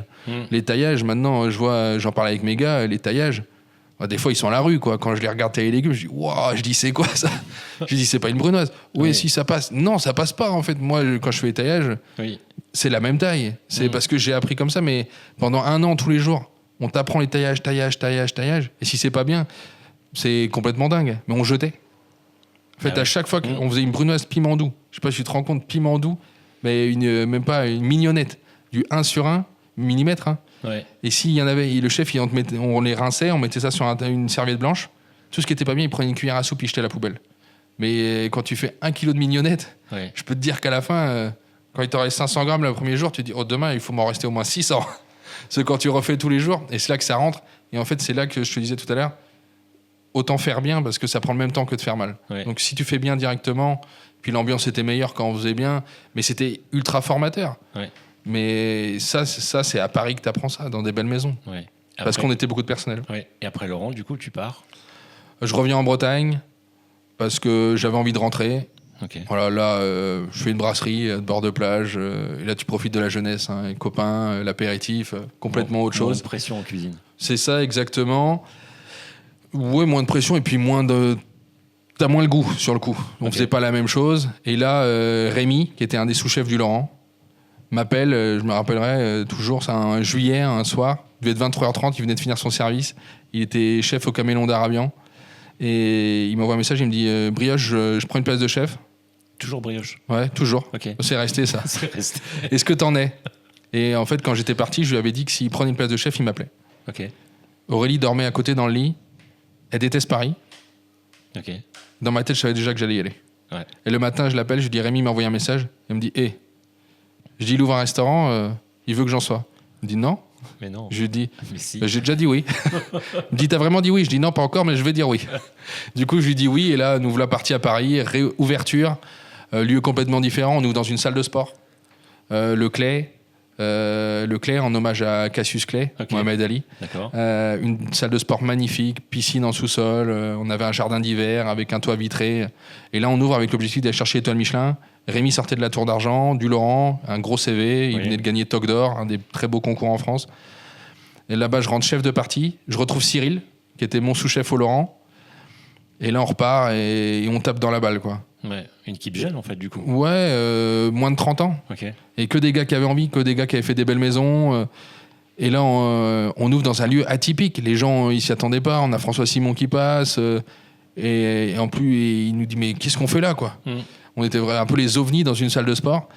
maintenant, j'en parle avec mes gars, les taillages, des fois, ils sont à la rue, quoi. Quand je les regarde tailler les légumes, je dis, waouh, c'est quoi ça? Je dis, c'est pas une brunoise. Oui, si, ça passe. Non, ça passe pas, en fait. Moi, quand je fais les taillages, c'est la même taille. C'est parce que j'ai appris comme ça, mais pendant 1 an, tous les jours, on t'apprend les taillages. Et si c'est pas bien, c'est complètement dingue. Mais on jetait. En fait, à chaque fois qu'on faisait une brunoise piment doux, je sais pas si tu te rends compte, piment doux, mais même pas une mignonnette, du 1/1 millimètre. Hein. Ouais. Et s'il y en avait, le chef, on les rinçait, on mettait ça sur une serviette blanche. Tout ce qui était pas bien, il prenait une cuillère à soupe, il jetait à la poubelle. Mais quand tu fais 1 kilo de mignonnette, je peux te dire qu'à la fin, quand il t'en reste 500 grammes le premier jour, tu te dis, demain, il faut m'en rester au moins 600. C'est quand tu refais tous les jours, et c'est là que ça rentre. Et en fait, c'est là que je te disais tout à l'heure, autant faire bien, parce que ça prend le même temps que de faire mal. Ouais. Donc si tu fais bien directement, puis l'ambiance était meilleure quand on faisait bien, mais c'était ultra formateur. Ouais. Mais ça, c'est à Paris que tu apprends ça, dans des belles maisons. Ouais. Après, parce qu'on était beaucoup de personnel. Ouais. Et après Laurent, du coup, tu pars? Je reviens en Bretagne, parce que j'avais envie de rentrer. Okay. Voilà, là, je fais une brasserie de bord de plage. Et là, tu profites de la jeunesse, les copains, l'apéritif, complètement autre chose. Moins de pression en cuisine. C'est ça, exactement. Ouais, moins de pression et puis t'as moins le goût sur le coup. On faisait pas la même chose. Et là, Rémi, qui était un des sous-chefs du Laurent, m'appelle, je me rappellerai toujours, c'est un juillet, un soir. Il devait être 23h30, il venait de finir son service. Il était chef au Camélon d'Arabian. Et il m'envoie un message, il me dit Brioche, je prends une place de chef. Toujours Brioche? Ouais, toujours. Okay. C'est resté ça. C'est resté. Est-ce que t'en es? Et en fait, quand j'étais parti, je lui avais dit que s'il prenait une place de chef, il m'appelait. Okay. Aurélie dormait à côté dans le lit. Elle déteste Paris. Okay. Dans ma tête, je savais déjà que j'allais y aller. Ouais. Et le matin, je l'appelle, je lui dis Rémi m'a envoyé un message. Elle me dit Je dis il ouvre un restaurant, il veut que j'en sois. Il me dit non. Mais non. Je lui dis si. J'ai déjà dit oui. Il me dit t'as vraiment dit oui? Je dis non, pas encore, mais je vais dire oui. Du coup, je lui dis oui. Et là, nous voilà partis à Paris, réouverture, lieu complètement différent. On ouvre dans une salle de sport. Le Clay en hommage à Cassius Clay, Mohamed Ali. D'accord. Une salle de sport magnifique, piscine en sous-sol, on avait un jardin d'hiver avec un toit vitré. Et là, on ouvre avec l'objectif d'aller chercher l'étoile Michelin. Rémi sortait de la Tour d'Argent, du Laurent, un gros CV. Il venait de gagner Toque d'Or, un des très beaux concours en France. Et là-bas, je rentre chef de partie. Je retrouve Cyril, qui était mon sous-chef au Laurent. Et là, on repart et on tape dans la balle, quoi. Ouais, une équipe jeune en fait du coup. Ouais, moins de 30 ans. Okay. Et que des gars qui avaient envie, que des gars qui avaient fait des belles maisons. Et là, on ouvre dans un lieu atypique. Les gens, ils s'y attendaient pas. On a François Simon qui passe. Et en plus, il nous dit mais qu'est-ce qu'on fait là, quoi? On était un peu les ovnis dans une salle de sport.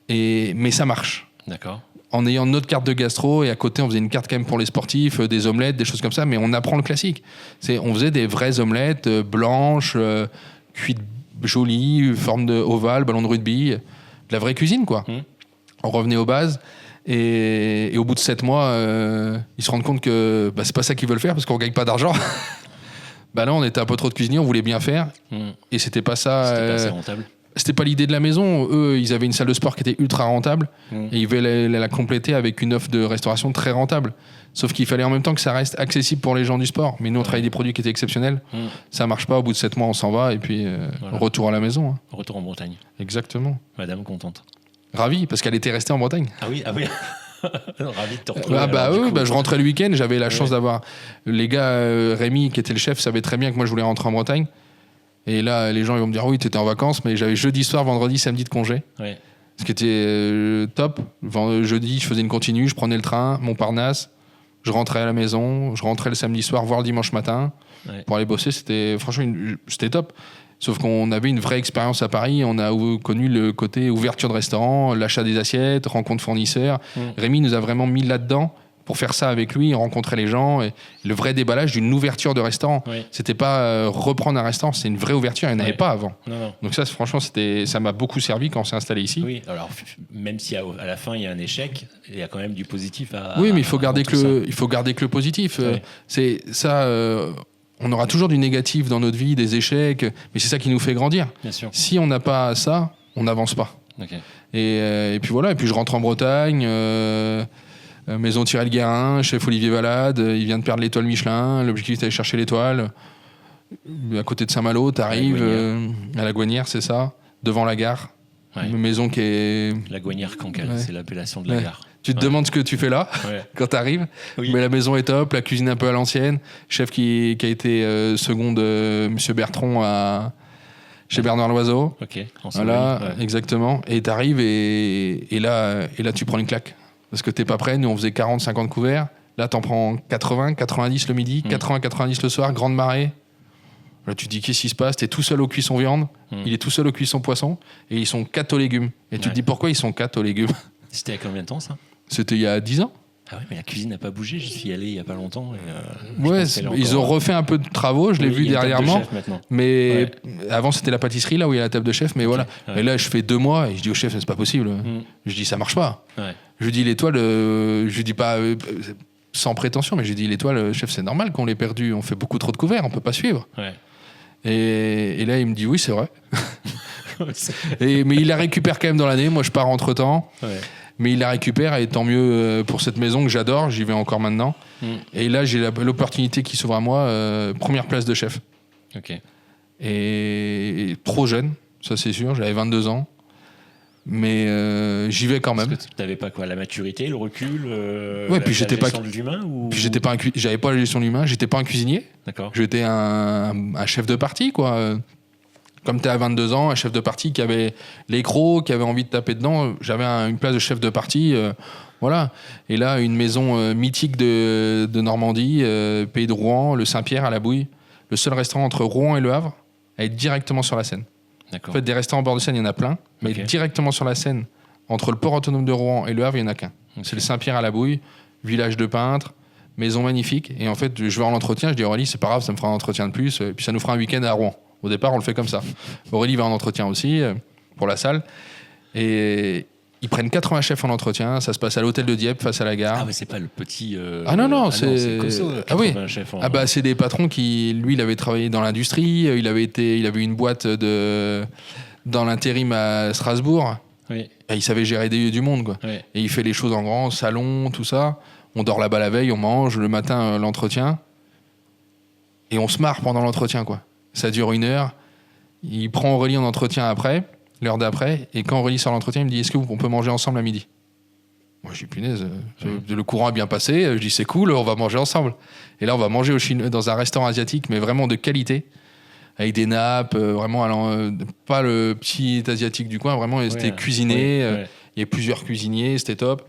Mais ça marche. D'accord. En ayant notre carte de gastro et à côté, on faisait une carte quand même pour les sportifs, des omelettes, des choses comme ça. Mais on apprend le classique. On faisait des vraies omelettes blanches, cuites jolie, forme de ovale, ballon de rugby, de la vraie cuisine, quoi. On revenait aux bases et au bout de 7 mois, ils se rendent compte que c'est pas ça qu'ils veulent faire parce qu'on gagne pas d'argent. Là, on était un peu trop de cuisiniers, on voulait bien faire et c'était pas ça. C'était pas assez rentable. C'était pas l'idée de la maison. Eux, ils avaient une salle de sport qui était ultra rentable et ils voulaient la compléter avec une offre de restauration très rentable. Sauf qu'il fallait en même temps que ça reste accessible pour les gens du sport. Mais nous, on travaillait des produits qui étaient exceptionnels. Ça marche pas. Au bout de 7 mois, on s'en va et puis retour à la maison. Hein. Retour en Bretagne. Exactement. Madame contente. Ravie, parce qu'elle était restée en Bretagne. Ah oui. Ravie de te retrouver. Je rentrais le week-end. J'avais la chance d'avoir les gars. Rémi, qui était le chef, savait très bien que moi, je voulais rentrer en Bretagne. Et là, les gens ils vont me dire oui, t'étais en vacances, mais j'avais jeudi soir, vendredi, samedi de congé. Ouais. Ce qui était top. Jeudi, je faisais une continue, je prenais le train, Montparnasse. Je rentrais à la maison, je rentrais le samedi soir, voire le dimanche matin, pour aller bosser. C'était top. Sauf qu'on avait une vraie expérience à Paris. On a connu le côté ouverture de restaurant, l'achat des assiettes, rencontre fournisseurs. Rémi nous a vraiment mis là-dedans pour faire ça avec lui, rencontrer les gens, et le vrai déballage d'une ouverture de restaurant. Oui. C'était pas reprendre un restaurant, c'est une vraie ouverture, il n'y en avait pas avant. Non. Donc ça, franchement, ça m'a beaucoup servi quand on s'est installé ici. Oui, alors même si à la fin il y a un échec, il y a quand même du positif à. Oui, mais il faut garder que le positif. Ouais. C'est ça. On aura toujours du négatif dans notre vie, des échecs, mais c'est ça qui nous fait grandir. Bien sûr. Si on n'a pas ça, on n'avance pas. Ok. Et puis voilà. Et puis je rentre en Bretagne. Maison Thierry Guérin, chef Olivier Valade, il vient de perdre l'étoile Michelin, l'objectif c'est d'aller chercher l'étoile. À côté de Saint-Malo, t'arrives à la Gouanière, c'est ça, devant la gare. Ouais. Une maison qui est... La Gouanière Cancale, Ouais. c'est l'appellation de la gare. Tu te demandes ce que tu fais là quand t'arrives, Oui. mais la maison est top, la cuisine un peu à l'ancienne, chef qui a été second de Monsieur Bertrand chez Bernard Loiseau. Ok. Voilà, exactement. Et t'arrives et là tu prends une claque. Parce que t'es pas prêt, nous on faisait 40, 50 couverts. Là t'en prends 80, 90 le midi, 80, 90 le soir, grande marée. Là tu te dis qu'est-ce qui se passe, t'es tout seul aux cuissons viande, il est tout seul aux cuissons poisson, et ils sont 4 aux légumes. Et tu te dis pourquoi ils sont 4 aux légumes. C'était il y a combien de temps ça? C'était il y a 10 ans. Ah ouais, mais la cuisine n'a pas bougé, j'y suis allé il y a pas longtemps. Ouais, ils ont refait un peu de travaux, je l'ai vu dernièrement. Mais avant c'était la pâtisserie là où il y a la table de chef, mais voilà. Et là je fais 2 mois et je dis au chef c'est pas possible. Je dis ça marche pas. Je lui dis l'étoile, je lui dis pas sans prétention, mais je lui dis l'étoile, chef c'est normal qu'on l'ait perdu, on fait beaucoup trop de couverts, on peut pas suivre. Et là il me dit oui c'est vrai. Mais il la récupère quand même dans l'année, moi je pars entre temps. Mais il la récupère et tant mieux pour cette maison que j'adore, j'y vais encore maintenant. Et là, j'ai l'opportunité qui s'ouvre à moi, première place de chef. Ok. Et trop jeune, ça c'est sûr, j'avais 22 ans. Mais j'y vais quand même. Parce que tu n'avais pas quoi, la maturité, le recul, puis j'étais la gestion de l'humain ou... Puis j'avais pas la gestion de l'humain, j'étais pas un cuisinier. D'accord. J'étais un chef de partie, quoi. Comme tu es à 22 ans, un chef de parti qui avait les crocs, qui avait envie de taper dedans, j'avais une place de chef de parti, voilà. Et là, une maison mythique de Normandie, pays de Rouen, le Saint-Pierre à la Bouille, le seul restaurant entre Rouen et Le Havre, à être directement sur la Seine. D'accord. En fait, des restaurants en bord de Seine, il y en a plein, mais directement sur la Seine, entre le port autonome de Rouen et Le Havre, il n'y en a qu'un. C'est le Saint-Pierre à la Bouille, village de peintres, maison magnifique. Et en fait, je vais en entretien, je dis Aurélie, c'est pas grave, ça me fera un entretien de plus, et puis ça nous fera un week-end à Rouen. Au départ, on le fait comme ça. Aurélie va en entretien aussi pour la salle. Et ils prennent 80 chefs en entretien. Ça se passe à l'hôtel de Dieppe, face à la gare. Ah, mais c'est pas le petit. Non, c'est costaud, 80 chefs. C'est des patrons qui, lui, il avait travaillé dans l'industrie. Il avait une boîte dans l'intérim à Strasbourg. Oui. Et il savait gérer du monde, quoi. Oui. Et il fait les choses en grand, salon, tout ça. On dort là-bas la veille, on mange le matin l'entretien. Et on se marre pendant l'entretien, quoi. Ça dure 1 heure. Il prend Aurélie en entretien après, l'heure d'après. Et quand Aurélie sort l'entretien, il me dit est-ce qu'on peut manger ensemble à midi? Moi, je dis punaise, le courant a bien passé. Je dis c'est cool, on va manger ensemble. Et là, on va manger dans un restaurant asiatique, mais vraiment de qualité, avec des nappes, vraiment pas le petit asiatique du coin, vraiment, c'était cuisiné. Il y a plusieurs cuisiniers, c'était top.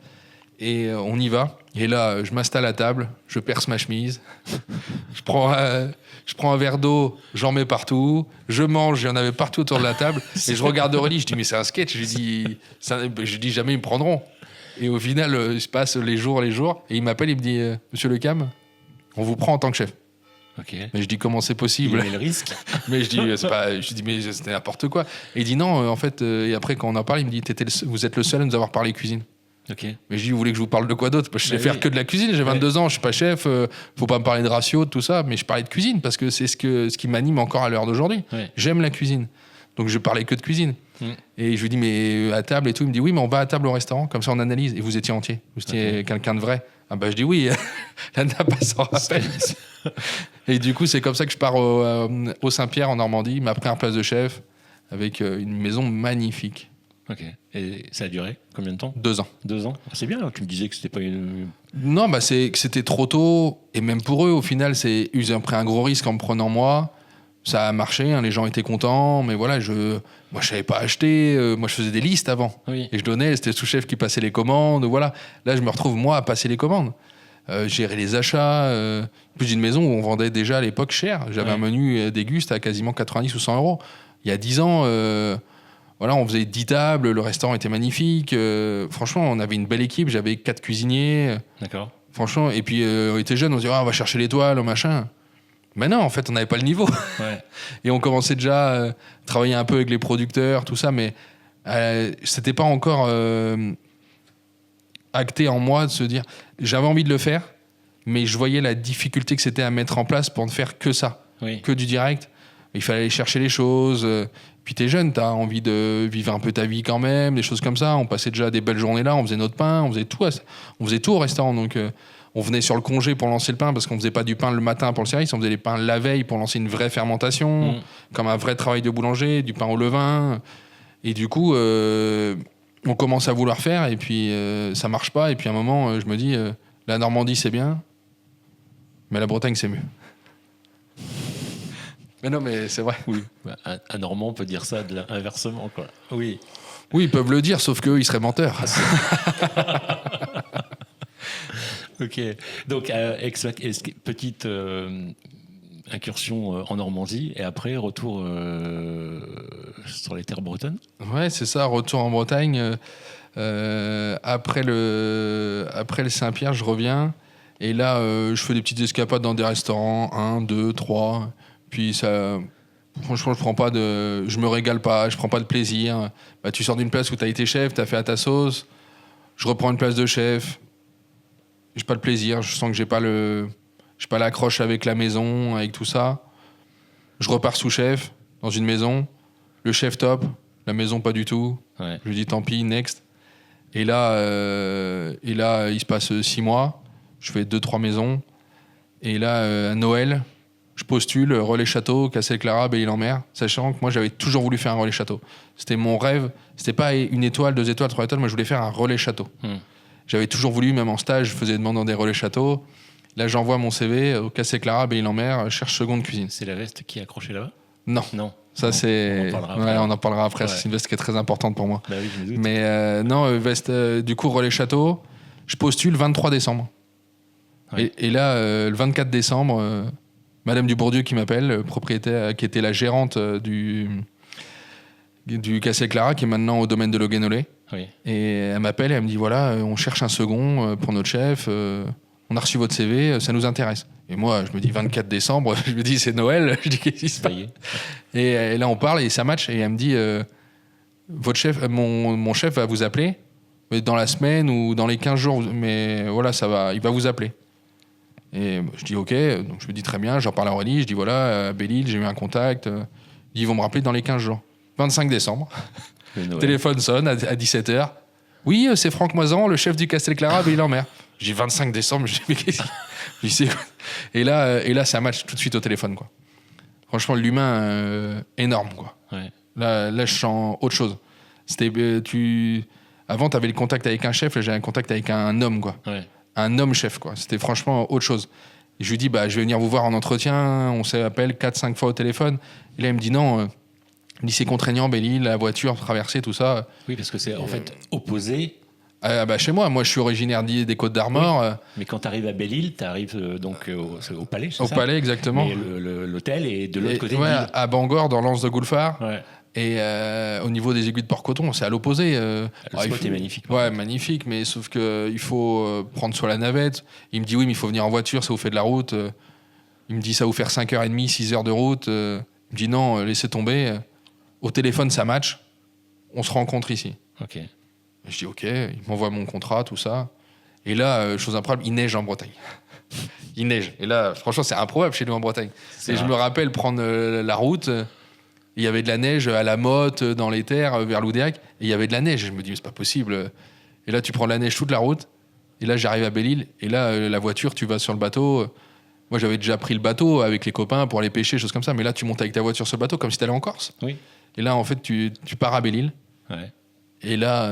Et on y va. Et là, je m'installe à table, je perce ma chemise, je prends un verre d'eau, j'en mets partout, je mange, j'en avais partout autour de la table, et je regarde Aurélie, je dis mais c'est un sketch, je dis jamais ils me prendront. Et au final, il se passe les jours, et il m'appelle, il me dit Monsieur Le Cam, on vous prend en tant que chef. Ok. Mais je dis comment c'est possible? Il y avait le risque. Mais je dis mais c'était n'importe quoi. Et il dit non, en fait, et après quand on en parle, il me dit vous êtes le seul à nous avoir parlé cuisine. Okay. Mais je dis, vous voulez que je vous parle de quoi d'autre? Parce que je sais faire que de la cuisine, j'ai 22 ans, je suis pas chef, faut pas me parler de ratio, de tout ça, mais je parlais de cuisine parce que c'est ce qui m'anime encore à l'heure d'aujourd'hui. J'aime la cuisine. Donc je parlais que de cuisine. Et je lui dis, mais à table et tout, il me dit, oui, mais on va à table au restaurant, comme ça on analyse. Et vous étiez entier, vous étiez quelqu'un de vrai. Ah bah je dis oui, la nappe s'en rappelle. Et du coup, c'est comme ça que je pars au Saint-Pierre en Normandie, ma première place de chef, avec une maison magnifique. Ok. Et ça a duré combien de temps? 2 ans. 2 ans. C'est bien, tu me disais que c'était pas une... Non, bah c'est que c'était trop tôt. Et même pour eux, au final, ils ont pris un gros risque en me prenant moi. Ça a marché, hein, les gens étaient contents. Mais voilà, moi, je savais pas acheter. Moi, je faisais des listes avant. Oui. Et je donnais, c'était le sous-chef qui passait les commandes. Voilà. Là, je me retrouve, moi, à passer les commandes. Gérer les achats. Plus d'une maison où on vendait déjà à l'époque cher. J'avais un menu déguste à quasiment 90 ou 100 euros. Il y a 10 ans... Voilà, on faisait 10 tables, le restaurant était magnifique. Franchement, on avait une belle équipe. J'avais 4 cuisiniers. D'accord. Franchement, et puis on était jeunes, on se disait on va chercher l'étoile, machin. Mais non, en fait, on n'avait pas le niveau. Ouais. Et on commençait déjà à travailler un peu avec les producteurs, tout ça, mais c'était pas encore acté en moi de se dire j'avais envie de le faire, mais je voyais la difficulté que c'était à mettre en place pour ne faire que ça, que du direct. Il fallait aller chercher les choses. Puis t'es jeune, t'as envie de vivre un peu ta vie quand même, des choses comme ça. On passait déjà des belles journées là, on faisait notre pain, on faisait tout au restaurant. Donc on venait sur le congé pour lancer le pain parce qu'on faisait pas du pain le matin pour le service, on faisait les pains la veille pour lancer une vraie fermentation, comme un vrai travail de boulanger, du pain au levain. Et du coup, on commence à vouloir faire et puis ça marche pas. Et puis à un moment, je me dis, la Normandie c'est bien, mais la Bretagne c'est mieux. Mais non, mais c'est vrai. Oui. Un Normand peut dire ça inversement, quoi. Oui. Oui, ils peuvent le dire, sauf qu'eux, ils seraient menteurs. Ok. Donc, petite incursion en Normandie et après retour sur les terres bretonnes. Ouais, c'est ça. Retour en Bretagne. Après le Saint-Pierre, je reviens. Et là, je fais des petites escapades dans des restaurants. 1, 2, 3. Puis ça, franchement, je me régale pas, je prends pas de plaisir. Bah, tu sors d'une place où tu as été chef, tu as fait à ta sauce. Je reprends une place de chef. J'ai pas de plaisir, je sens que j'ai pas l'accroche avec la maison, avec tout ça. Je repars sous chef dans une maison. Le chef top, la maison pas du tout. Ouais. Je lui dis tant pis, next. Et là, il se passe 6 mois. Je fais 2-3 maisons. Et là, à Noël, je postule relais château, Castel-Clara, Belle-Île-en-Mer, sachant que moi j'avais toujours voulu faire un relais château. C'était mon rêve. C'était pas une étoile, 2 étoiles, 3 étoiles. Moi je voulais faire un relais château. J'avais toujours voulu, même en stage, je faisais demande dans des relais châteaux. Là j'envoie mon CV au Castel-Clara, Belle-Île-en-Mer, cherche seconde cuisine. C'est la veste qui est accrochée là-bas ? Non. On Ça en c'est. parlera On en parlera après. Ouais. C'est une veste qui est très importante pour moi. Bah oui, je me doute. Mais non, veste. Du coup relais château. Je postule 23 décembre. Ouais. Et là, le 24 décembre. Madame Dubourdieu qui m'appelle, propriétaire, qui était la gérante du Castel-Clara, qui est maintenant au domaine de Loguenollet. Oui. Et elle m'appelle et elle me dit voilà, on cherche un second pour notre chef, on a reçu votre CV, ça nous intéresse. Et moi, je me dis 24 décembre, je me dis c'est Noël, je dis qu'est-ce qui se passe ? Et là, on parle et ça match. Et elle me dit votre chef, mon chef va vous appeler, mais dans la semaine ou dans les 15 jours, mais voilà, ça va, il va vous appeler. Et je dis ok, donc je me dis très bien, j'en parle à Aurélie, je dis voilà, à Belle-Île, j'ai eu un contact, ils vont me rappeler dans les 15 jours. 25 décembre, téléphone sonne à 17h. Oui, c'est Franck Moisan, le chef du Castel-Clara, Belle-Île-en-Mer. J'ai 25 décembre, je dis mais qu'est-ce que c'est ? Et là, c'est un match tout de suite au téléphone, quoi. Franchement, l'humain, énorme, quoi. Ouais. Là, je sens autre chose. Avant, tu avais le contact avec un chef, là, j'ai un contact avec un homme, quoi. Ouais. Un homme chef, quoi. C'était franchement autre chose. Et je lui dis, je vais venir vous voir en entretien. On s'appelle 4-5 fois au téléphone. Et là, il me dit non. Il me dit, c'est contraignant, Belle-Île, la voiture, traverser, tout ça. Oui, parce que c'est en fait opposé. Chez moi, je suis originaire des Côtes-d'Armor. Oui. Mais quand tu arrives à Belle-Île, tu arrives donc au palais, c'est Au ça ? palais, exactement. Et l'hôtel est de l'autre côté de ouais, l'île. à Bangor, dans l'Anse de Goulfard. Ouais. Et au niveau des aiguilles de Port-Coton, c'est à l'opposé. Le spot est magnifique. Ouais, magnifique, mais sauf qu'il faut prendre soit la navette. Il me dit oui, mais il faut venir en voiture, ça vous fait de la route. Il me dit ça va vous faire 5h30, 6h de route. Il me dit non, laissez tomber. Au téléphone, ça match. On se rencontre ici. Ok. Je dis ok, il m'envoie mon contrat, tout ça. Et là, chose improbable, il neige en Bretagne. Il neige. Et là, franchement, c'est improbable chez nous en Bretagne. Et je me rappelle prendre la route. Il y avait de la neige à la Motte, dans les terres, vers Loudéac. Et il y avait de la neige. Et je me dis, mais c'est pas possible. Et là, tu prends de la neige toute la route. Et là, j'arrive à Belle-Île. Et là, la voiture, tu vas sur le bateau. Moi, j'avais déjà pris le bateau avec les copains pour aller pêcher, choses comme ça. Mais là, tu montes avec ta voiture sur le bateau comme si tu allais en Corse. Oui. Et là, en fait, tu pars à Belle-Île. Ouais. Et là,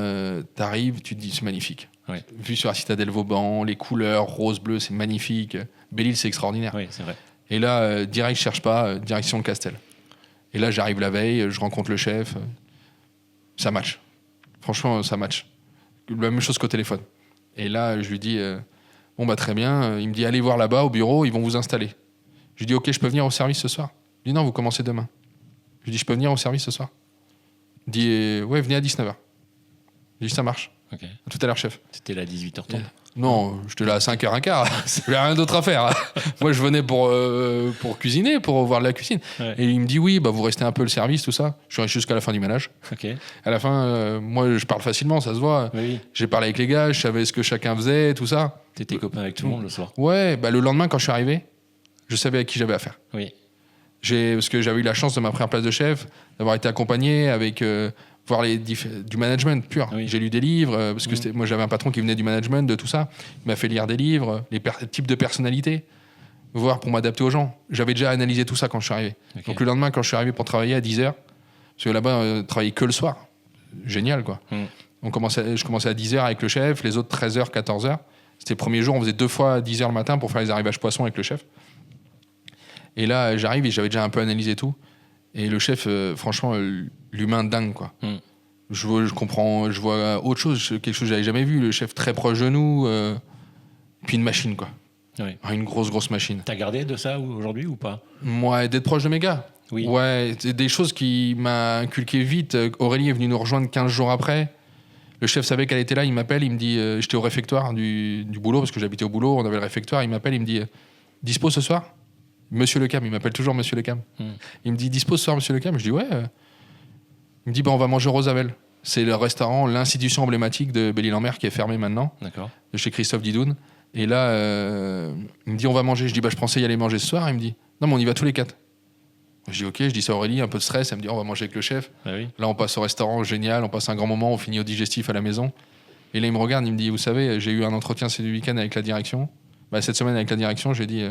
tu arrives, tu te dis, c'est magnifique. Ouais. Vue sur la citadelle Vauban, les couleurs, rose, bleu, c'est magnifique. Belle-Île, c'est extraordinaire. Oui, c'est vrai. Et là, direct, je cherche pas, direction le Castel. Et là, j'arrive la veille, je rencontre le chef. Ça match. Franchement, ça match. La même chose qu'au téléphone. Et là, je lui dis, très bien. Il me dit, allez voir là-bas au bureau, ils vont vous installer. Je lui dis, ok, je peux venir au service ce soir ? Il dit, non, vous commencez demain. Je lui dis, je peux venir au service ce soir ? Il dit, ouais, venez à 19h. Je lui dis, ça marche. Ok. À tout à l'heure, chef. C'était là 18h30. Non, j'étais là à 5h15. J'avais rien d'autre à faire. Moi, je venais pour cuisiner, pour voir de la cuisine. Ouais. Et il me dit oui, vous restez un peu le service, tout ça. Je suis resté jusqu'à la fin du ménage. Ok. À la fin, moi, je parle facilement, ça se voit. Oui. J'ai parlé avec les gars, je savais ce que chacun faisait, tout ça. T'étais copain avec tout le monde le soir. Ouais, le lendemain, quand je suis arrivé, je savais à qui j'avais affaire. Oui. Parce que j'avais eu la chance de ma première place de chef, d'avoir été accompagné avec voir du management pur. Oui. J'ai lu des livres, parce que moi j'avais un patron qui venait du management, de tout ça. Il m'a fait lire des livres, les types de personnalités, voir pour m'adapter aux gens. J'avais déjà analysé tout ça quand je suis arrivé. Okay. Donc le lendemain, quand je suis arrivé pour travailler à 10h, parce que là-bas, travailler que le soir. Génial, quoi. Je commençais à 10h avec le chef, les autres 13h, 14h. C'était le premier jour, on faisait 2 fois à 10h le matin pour faire les arrivages poissons avec le chef. Et là, j'arrive et j'avais déjà un peu analysé tout. Et le chef, franchement, l'humain dingue, quoi. Je comprends, je vois autre chose, quelque chose que j'avais jamais vu. Le chef très proche de nous, puis une machine, quoi. Oui. Une grosse machine. T'as gardé de ça aujourd'hui ou pas? Moi, d'être proche de mes gars. Oui. Ouais, c'est des choses qui m'a inculqué vite. Aurélie est venue nous rejoindre 15 jours après. Le chef savait qu'elle était là, il m'appelle, il me dit, j'étais au réfectoire du boulot, parce que j'habitais au boulot, on avait le réfectoire, il m'appelle, il me dit, dispo ce soir? Monsieur Le Cam, il m'appelle toujours Monsieur Le Cam. Il me dit, dispo ce soir, Monsieur Le Cam? Je dis, ouais. Il me dit, on va manger au Roosevelt. C'est le restaurant, l'institution emblématique de Belle-Île-en-Mer qui est fermée maintenant. D'accord. De chez Christophe Didoun. Et là, il me dit, on va manger. Je dis, je pensais y aller manger ce soir. Il me dit, non, mais on y va tous les 4. Je dis, ok, je dis ça à Aurélie, un peu de stress. Elle me dit, on va manger avec le chef. Ah oui. Là, on passe au restaurant, génial. On passe un grand moment, on finit au digestif à la maison. Et là, il me regarde, il me dit, vous savez, j'ai eu un entretien ce week-end avec la direction. Cette semaine, avec la direction, j'ai dit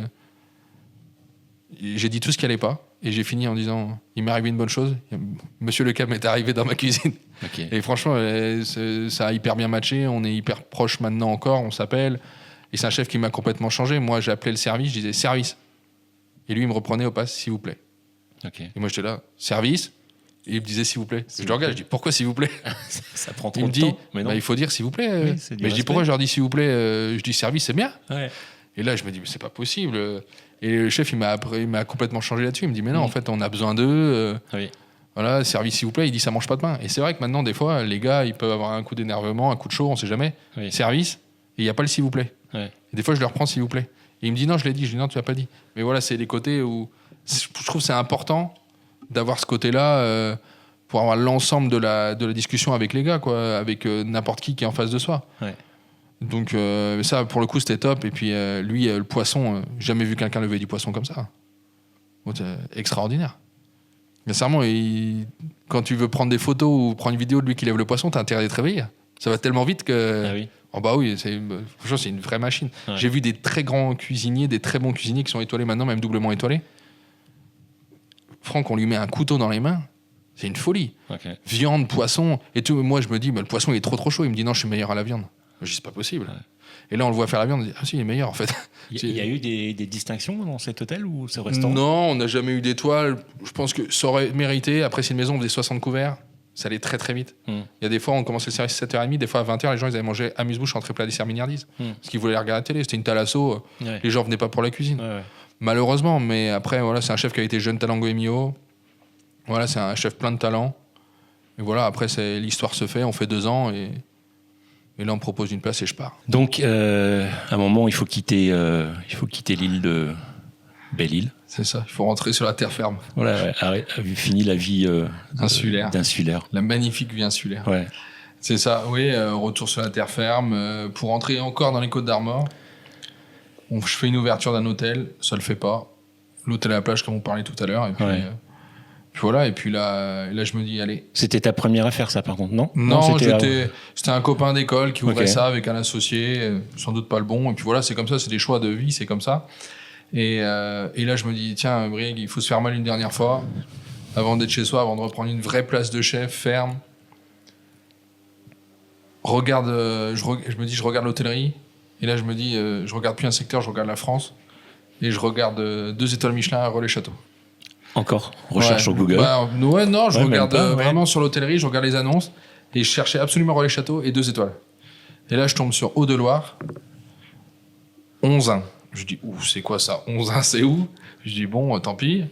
tout ce qui allait pas. Et j'ai fini en disant, il m'est arrivé une bonne chose. Monsieur Le Cam est arrivé dans ma cuisine. Okay. Et franchement, ça a hyper bien matché. On est hyper proches maintenant encore. On s'appelle. Et c'est un chef qui m'a complètement changé. Moi, j'appelais le service, je disais service. Et lui, il me reprenait au passe, s'il vous plaît. Okay. Et moi, j'étais là, service. Et il me disait s'il vous plaît. Je le regarde, je dis pourquoi s'il vous plaît? Ça prend trop il me de dit, temps. Mais non. il faut dire s'il vous plaît. Oui, mais je dis pourquoi je leur dis s'il vous plaît? Je dis service, c'est bien. Ouais. Et là, je me dis, mais c'est pas possible. Et le chef, il m'a complètement changé là-dessus. Il me dit, mais non, en fait, on a besoin d'eux. Oui. Voilà, service, s'il vous plaît. Il dit, ça mange pas de pain. Et c'est vrai que maintenant, des fois, les gars, ils peuvent avoir un coup d'énervement, un coup de chaud, on sait jamais. Oui. Service, et il n'y a pas le s'il vous plaît. Ouais. Et des fois, je leur prends s'il vous plaît. Et il me dit, non, je l'ai dit. Je dis, non, tu l'as pas dit. Mais voilà, c'est les côtés où je trouve que c'est important d'avoir ce côté-là pour avoir l'ensemble de la discussion avec les gars, quoi, avec n'importe qui est en face de soi. Ouais. Donc ça, pour le coup, c'était top. Et puis lui, le poisson, jamais vu quelqu'un lever du poisson comme ça. Bon, extraordinaire. Sincèrement, quand tu veux prendre des photos ou prendre une vidéo de lui qui lève le poisson, t'as intérêt d'être réveillé. Ça va tellement vite que... Ah oui. Oh bah oui, franchement, c'est une vraie machine. Ouais. J'ai vu des très grands cuisiniers, des très bons cuisiniers qui sont étoilés maintenant, même doublement étoilés. Franck, on lui met un couteau dans les mains, c'est une folie. Okay. Viande, poisson, et tout. Moi, je me dis, mais le poisson, il est trop chaud. Il me dit, non, je suis meilleur à la viande. Je dis, c'est pas possible. Ouais. Et là, on le voit faire la viande, on dit, ah si, il est meilleur, en fait. Il y a eu des distinctions dans cet hôtel ou ce restaurant? Non, on n'a jamais eu d'étoiles. Je pense que ça aurait mérité. Après, c'est une maison, on faisait 60 couverts. Ça allait très, très vite. Il y a des fois, on commençait le service à 7h30, des fois à 20h, les gens, ils avaient mangé amuse-bouche, entrée plat, dessert, mignardise. Parce qu'ils voulaient regarder la télé. C'était une thalasso. Ouais. Les gens venaient pas pour la cuisine. Ouais. Malheureusement, mais après, voilà, c'est un chef qui a été jeune Talango Emio. Voilà, c'est un chef plein de talent. Et voilà, après, l'histoire se fait, on fait 2 ans et là, on me propose une place et je pars. Donc, à un moment, il faut quitter l'île de Belle-Île. C'est ça, il faut rentrer sur la terre ferme. Voilà, fini la vie d'insulaire. La magnifique vie insulaire. Ouais. C'est ça, oui, retour sur la terre ferme. Pour rentrer encore dans les Côtes d'Armor, je fais une ouverture d'un hôtel, ça le fait pas. L'hôtel à la plage, comme on parlait tout à l'heure. Et puis, puis voilà, et puis là, je me dis, allez. C'était ta première affaire, ça, par contre, non? Non, c'était un copain d'école qui ouvrait ça avec un associé, sans doute pas le bon. Et puis voilà, c'est comme ça, c'est des choix de vie, c'est comme ça. Et là, je me dis, tiens, Brig, il faut se faire mal une dernière fois, avant d'être chez soi, avant de reprendre une vraie place de chef, ferme. Je me dis, je regarde l'hôtellerie. Et là, je me dis, je regarde plus un secteur, je regarde la France. Et je regarde 2 étoiles Michelin à Relais-Château. Encore recherche sur Google. Non, je regarde vraiment sur l'hôtellerie, je regarde les annonces et je cherchais absolument Relais-Château et 2 étoiles. Et là, je tombe sur Haut-de-Loire, 11-1. Je dis, c'est quoi ça? 11-1, c'est où? Je dis, bon, tant pis.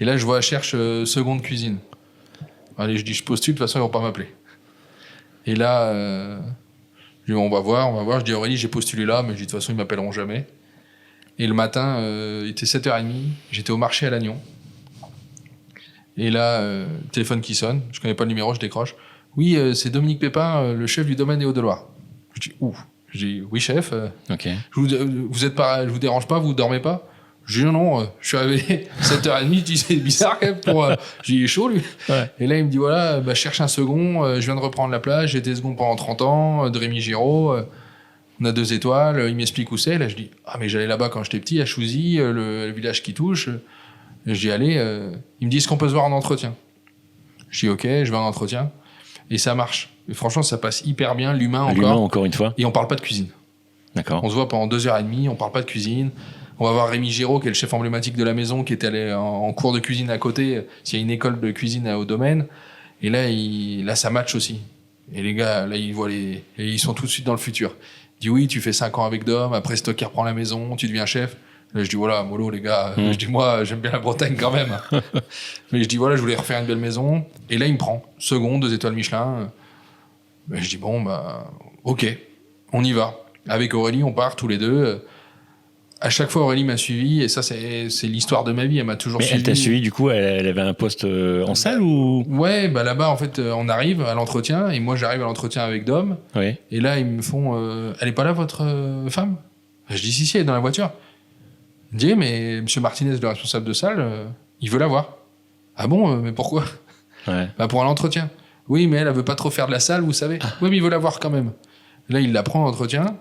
Et là, je vois, je cherche seconde cuisine. Allez, je dis, je postule, de toute façon, ils vont pas m'appeler. Et là, Je dis, on va voir. Je dis, Aurélie, j'ai postulé là, mais je dis, de toute façon, ils m'appelleront jamais. Et le matin, il était 7h30, j'étais au marché à Lannion. Et là, téléphone qui sonne, je connais pas le numéro, je décroche. Oui, c'est Dominique Pépin, le chef du domaine des Hauts-de-Loire. Je dis, ouh. Je dis, oui, chef. Ok. Je vous dérange pas, vous dormez pas? Je dis, non, je suis arrivé 7h30, je dis, c'est bizarre quand même pour. Je dis, il est chaud, lui. Ouais. Et là, il me dit, voilà, je cherche un second, je viens de reprendre la place, j'ai été second pendant 30 ans, de Rémi Giraud, on a 2 étoiles, il m'explique où c'est. Là, je dis, ah, mais j'allais là-bas quand j'étais petit, à Chouzy, le village qui touche. Et je dis, allez, il me dit, est-ce qu'on peut se voir en entretien? Je dis, ok, je vais en entretien. Et ça marche. Et franchement, ça passe hyper bien, l'humain encore une fois. Et on parle pas de cuisine. D'accord. On se voit pendant 2h30, on parle pas de cuisine. On va voir Rémi Giraud, qui est le chef emblématique de la maison, qui était allé en cours de cuisine à côté. S'il y a une école de cuisine au domaine. Et là, ça match aussi. Et les gars, là, ils sont tout de suite dans le futur. Il dit, oui, tu fais 5 ans avec Dom, après c'est toi qui reprends la maison, tu deviens chef. Là, je dis, voilà, mollo, les gars. Je dis, moi, j'aime bien la Bretagne quand même. Mais je dis, voilà, je voulais refaire une belle maison. Et là, il me prend. Second, 2 étoiles Michelin. Ben, je dis, bon, ok, on y va. Avec Aurélie, on part tous les deux. À chaque fois, Aurélie m'a suivi, et ça, c'est l'histoire de ma vie. Elle m'a toujours suivi. Elle t'a suivi, du coup, elle avait un poste en salle ou? Ouais, là-bas, en fait, on arrive à l'entretien, et moi, j'arrive à l'entretien avec Dom. Oui. Et là, ils me font, elle est pas là, votre femme? Je dis, si, elle est dans la voiture. Il me dit, mais monsieur Martinez, le responsable de salle, il veut la voir. Ah bon, mais pourquoi? Ouais. Pour un entretien. Oui, mais elle veut pas trop faire de la salle, vous savez. Oui, mais il veut la voir quand même. Là, il la prend en entretien.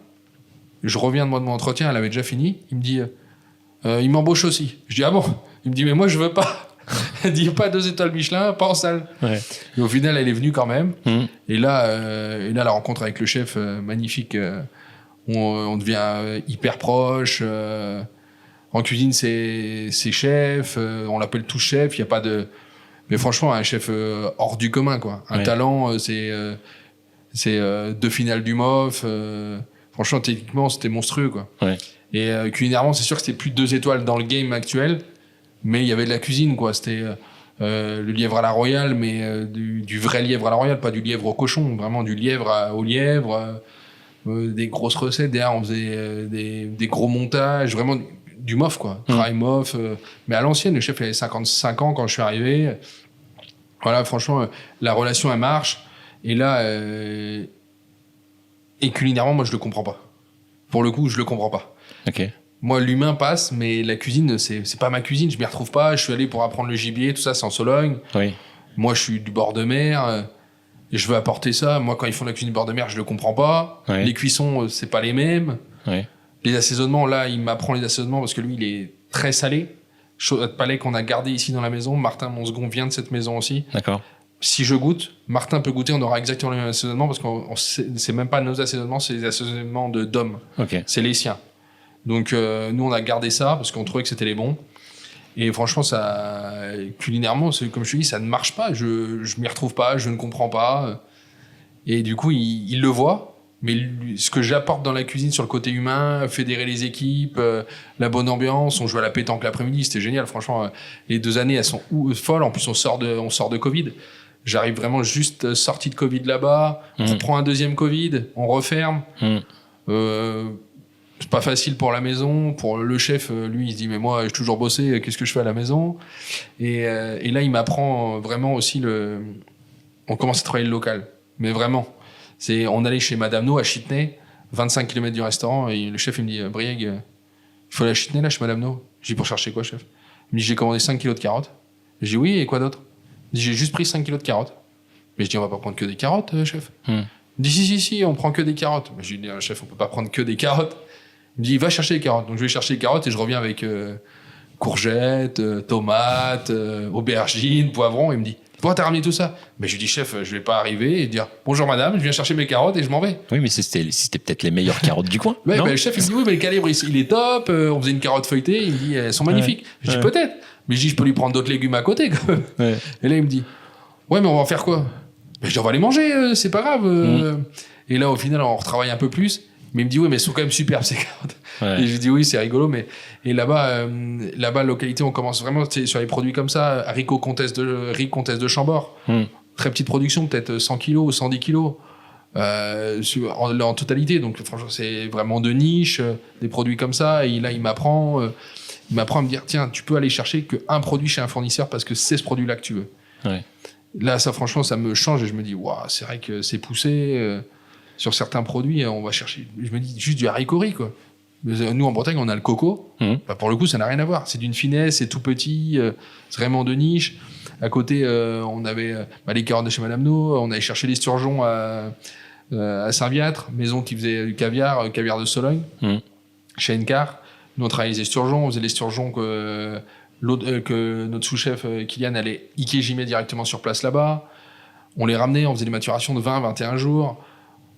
Je reviens de mon entretien, elle avait déjà fini. Il me dit, il m'embauche aussi. Je dis, ah bon? Il me dit, mais moi, je veux pas. Il dit, pas 2 étoiles Michelin, pas en salle. Ouais. Et au final, elle est venue quand même. Et là, la rencontre avec le chef, magnifique. On devient hyper proche. En cuisine, c'est chef. On l'appelle tout chef. Il y a pas de... Mais franchement, un chef hors du commun, quoi. Un talent, c'est 2 finales du MOF. Franchement, techniquement, c'était monstrueux, quoi. Ouais. Et culinairement, c'est sûr que c'était plus de 2 étoiles dans le game actuel, mais il y avait de la cuisine, quoi. C'était le lièvre à la royale, mais du vrai lièvre à la royale, pas du lièvre au cochon, vraiment du lièvre au lièvre, des grosses recettes. Derrière, on faisait des gros montages, vraiment du MOF, quoi. Travail MOF. Mais à l'ancienne, le chef il avait 55 ans quand je suis arrivé. Voilà, franchement, la relation, elle marche. Et là... Et culinairement, moi, je le comprends pas. Pour le coup, je le comprends pas. Ok. Moi, l'humain passe, mais la cuisine, c'est pas ma cuisine. Je m'y retrouve pas. Je suis allé pour apprendre le gibier, tout ça, c'est en Sologne. Oui. Moi, je suis du bord de mer. Et je veux apporter ça. Moi, quand ils font la cuisine du bord de mer, je le comprends pas. Oui. Les cuissons, c'est pas les mêmes. Oui. Les assaisonnements, là, il m'apprend les assaisonnements parce que lui, il est très salé. Chose de palais qu'on a gardé ici dans la maison. Martin, mon second, vient de cette maison aussi. D'accord. Si je goûte, Martin peut goûter, on aura exactement le même assaisonnement parce qu'on c'est même pas nos assaisonnements, c'est les assaisonnements de Dom. Okay. C'est les siens. Donc nous on a gardé ça parce qu'on trouvait que c'était les bons. Et franchement, ça culinairement, comme je te dis, ça ne marche pas. Je m'y retrouve pas, je ne comprends pas. Et du coup, il le voit. Mais ce que j'apporte dans la cuisine sur le côté humain, fédérer les équipes, la bonne ambiance, on joue à la pétanque l'après-midi, c'était génial. Franchement, les 2 années, elles sont folles. En plus, on sort de Covid. J'arrive vraiment juste sorti de Covid là-bas. On prend un 2e Covid, on referme. C'est pas facile pour la maison. Pour le chef, lui, il se dit mais moi, j'ai toujours bossé. Qu'est-ce que je fais à la maison? Et là, il m'apprend vraiment aussi On commence à travailler le local, mais vraiment. On allait chez Madame No à Chitenay, 25 km du restaurant, et le chef il me dit Brieg, il faut aller à Chitenay là chez Madame No. Je dis pour chercher quoi, chef? Il me dit j'ai commandé 5 kilos de carottes. Je dis oui, et quoi d'autre? Il dit j'ai juste pris 5 kilos de carottes. Mais je dis on va pas prendre que des carottes, chef. Il me dit si, on prend que des carottes. Mais je lui dis chef, on peut pas prendre que des carottes. Il me dit va chercher les carottes. Donc je vais chercher les carottes et je reviens avec courgettes, tomates, aubergines, poivrons. Il me dit pourquoi t'as ramené tout ça? Mais je lui dis chef, je vais pas arriver et dire bonjour madame, je viens chercher mes carottes et je m'en vais. Oui, mais c'était peut-être les meilleures carottes du coin. Ouais, le chef il me dit oui, mais le calibre il est top. On faisait une carotte feuilletée. Il me dit elles sont magnifiques. Je dis peut-être, mais je dis je peux lui prendre d'autres légumes à côté quand même. Ouais. Et là il me dit ouais, mais on va en faire quoi? Mais je dis on va les manger, c'est pas grave. Et là au final on retravaille un peu plus. Mais il me dit oui, mais elles sont quand même superbes ces carottes. Ouais. Et je lui dis oui, c'est rigolo, mais et là-bas, localité, on commence vraiment sur les produits comme ça, riz Comtesse de Chambord, très petite production, peut-être 100 kilos, 110 kilos. en totalité. Donc franchement, c'est vraiment de niche, des produits comme ça. Et là, il m'apprend à me dire, tiens, tu peux aller chercher qu'un produit chez un fournisseur parce que c'est ce produit-là que tu veux. Ouais. Là, ça, franchement, ça me change et je me dis, waouh, c'est vrai que c'est poussé. Sur certains produits, on va chercher, je me dis, juste du haricot riz, quoi. Nous, en Bretagne, on a le coco. Bah, pour le coup, ça n'a rien à voir. C'est d'une finesse, c'est tout petit, c'est vraiment de niche. À côté, on avait les carottes de chez Madame No. On allait chercher les sturgeons à Saint-Viâtre, maison qui faisait du caviar de Sologne, chez Encar. Nous, on travaillait les sturgeons. On faisait les sturgeons que notre sous-chef Kylian allait Ikejimer directement sur place là-bas. On les ramenait, on faisait des maturations de 20-21 jours.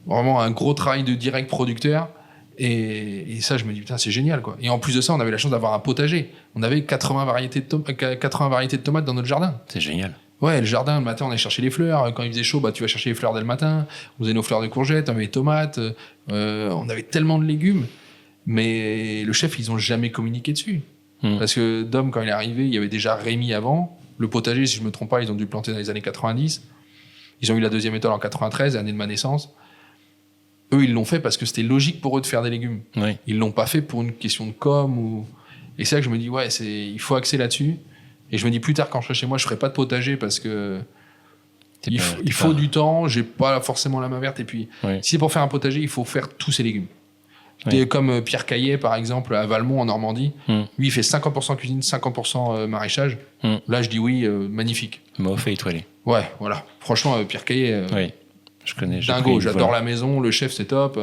Vraiment un gros travail de direct producteur. Et ça, je me dis, putain, c'est génial, quoi. Et en plus de ça, on avait la chance d'avoir un potager. On avait 80 variétés de tomates dans notre jardin. C'est génial. Ouais, le jardin, le matin, on allait chercher les fleurs. Quand il faisait chaud, tu vas chercher les fleurs dès le matin. On faisait nos fleurs de courgettes, on avait les tomates. On avait tellement de légumes. Mais le chef, ils ont jamais communiqué dessus. Parce que Dom, quand il est arrivé, il y avait déjà Rémi avant. Le potager, si je me trompe pas, ils ont dû le planter dans les années 90. Ils ont eu la deuxième étoile en 93, l'année de ma naissance. Eux, ils l'ont fait parce que c'était logique pour eux de faire des légumes. Oui. Ils l'ont pas fait pour une question de com. Et c'est là que je me dis, ouais, il faut axer là-dessus. Et je me dis, plus tard, quand je serai chez moi, je ferai pas de potager parce que il faut du temps. J'ai pas forcément la main verte. Et puis, si c'est pour faire un potager, il faut faire tous ces légumes. Comme Pierre Caillet, par exemple, à Valmont, en Normandie. Lui, il fait 50% cuisine, 50% maraîchage. Là, je dis oui, magnifique. M'a fait étoilé. Ouais, voilà. Franchement, Pierre Caillet... oui. Je connais. Dingo, j'adore la maison, le chef c'est top,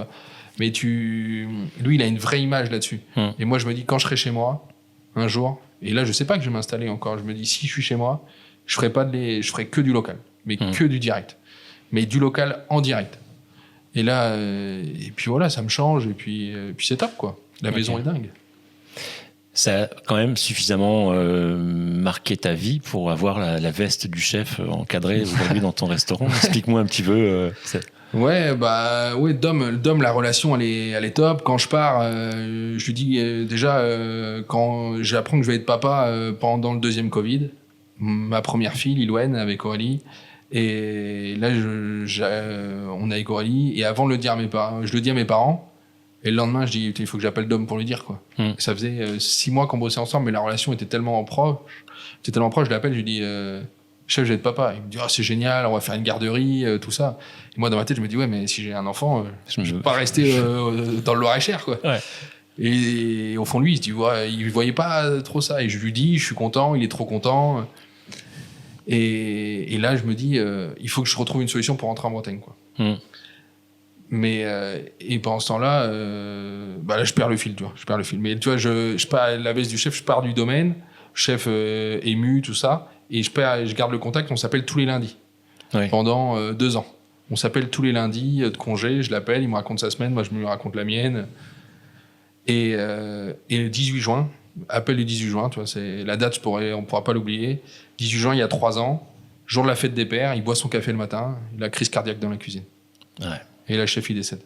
mais lui il a une vraie image là-dessus. Et moi je me dis quand je serai chez moi un jour, et là je sais pas que je vais m'installer encore, je me dis si je suis chez moi, je ferai que du local, mais que du direct, mais du local en direct. Et là et puis voilà, ça me change et puis c'est top quoi. La maison est dingue. Ça a quand même suffisamment marqué ta vie pour avoir la veste du chef encadrée aujourd'hui dans ton restaurant. Explique-moi un petit peu. Ouais, Dom, la relation, elle est top. Quand je pars, je lui dis déjà, quand j'apprends que je vais être papa pendant le deuxième Covid, ma première fille, Lilouane, avec Aurélie. Et là, on est avec Aurélie. Et avant de le dire à mes parents, je le dis à mes parents. Et le lendemain, je dis, il faut que j'appelle Dom pour lui dire, quoi. Ça faisait 6 mois qu'on bossait ensemble, mais la relation était tellement proche. Je l'appelle, je lui dis, chef, je vais être papa. Il me dit, c'est génial, on va faire une garderie, tout ça. Et moi, dans ma tête, je me dis, ouais, mais si j'ai un enfant, je vais pas rester dans le Loir-et-Cher, quoi. Ouais. Et au fond, lui, il voyait pas trop ça. Et je lui dis, je suis content, il est trop content. Et là, je me dis, il faut que je retrouve une solution pour rentrer en Bretagne, quoi. Mais et pendant ce temps-là, là je perds le fil, tu vois. Mais tu vois, je pars la veste du chef, je pars du domaine, chef ému, tout ça, et je garde le contact. On s'appelle tous les lundis pendant 2 ans. On s'appelle tous les lundis de congé. Je l'appelle, il me raconte sa semaine, moi je me raconte la mienne. Et le 18 juin, appel du 18 juin, tu vois, c'est la date, on pourra pas l'oublier. 18 juin, il y a 3 ans, jour de la fête des pères, il boit son café le matin, il a crise cardiaque dans la cuisine. Ouais. Et là, le chef, il décède.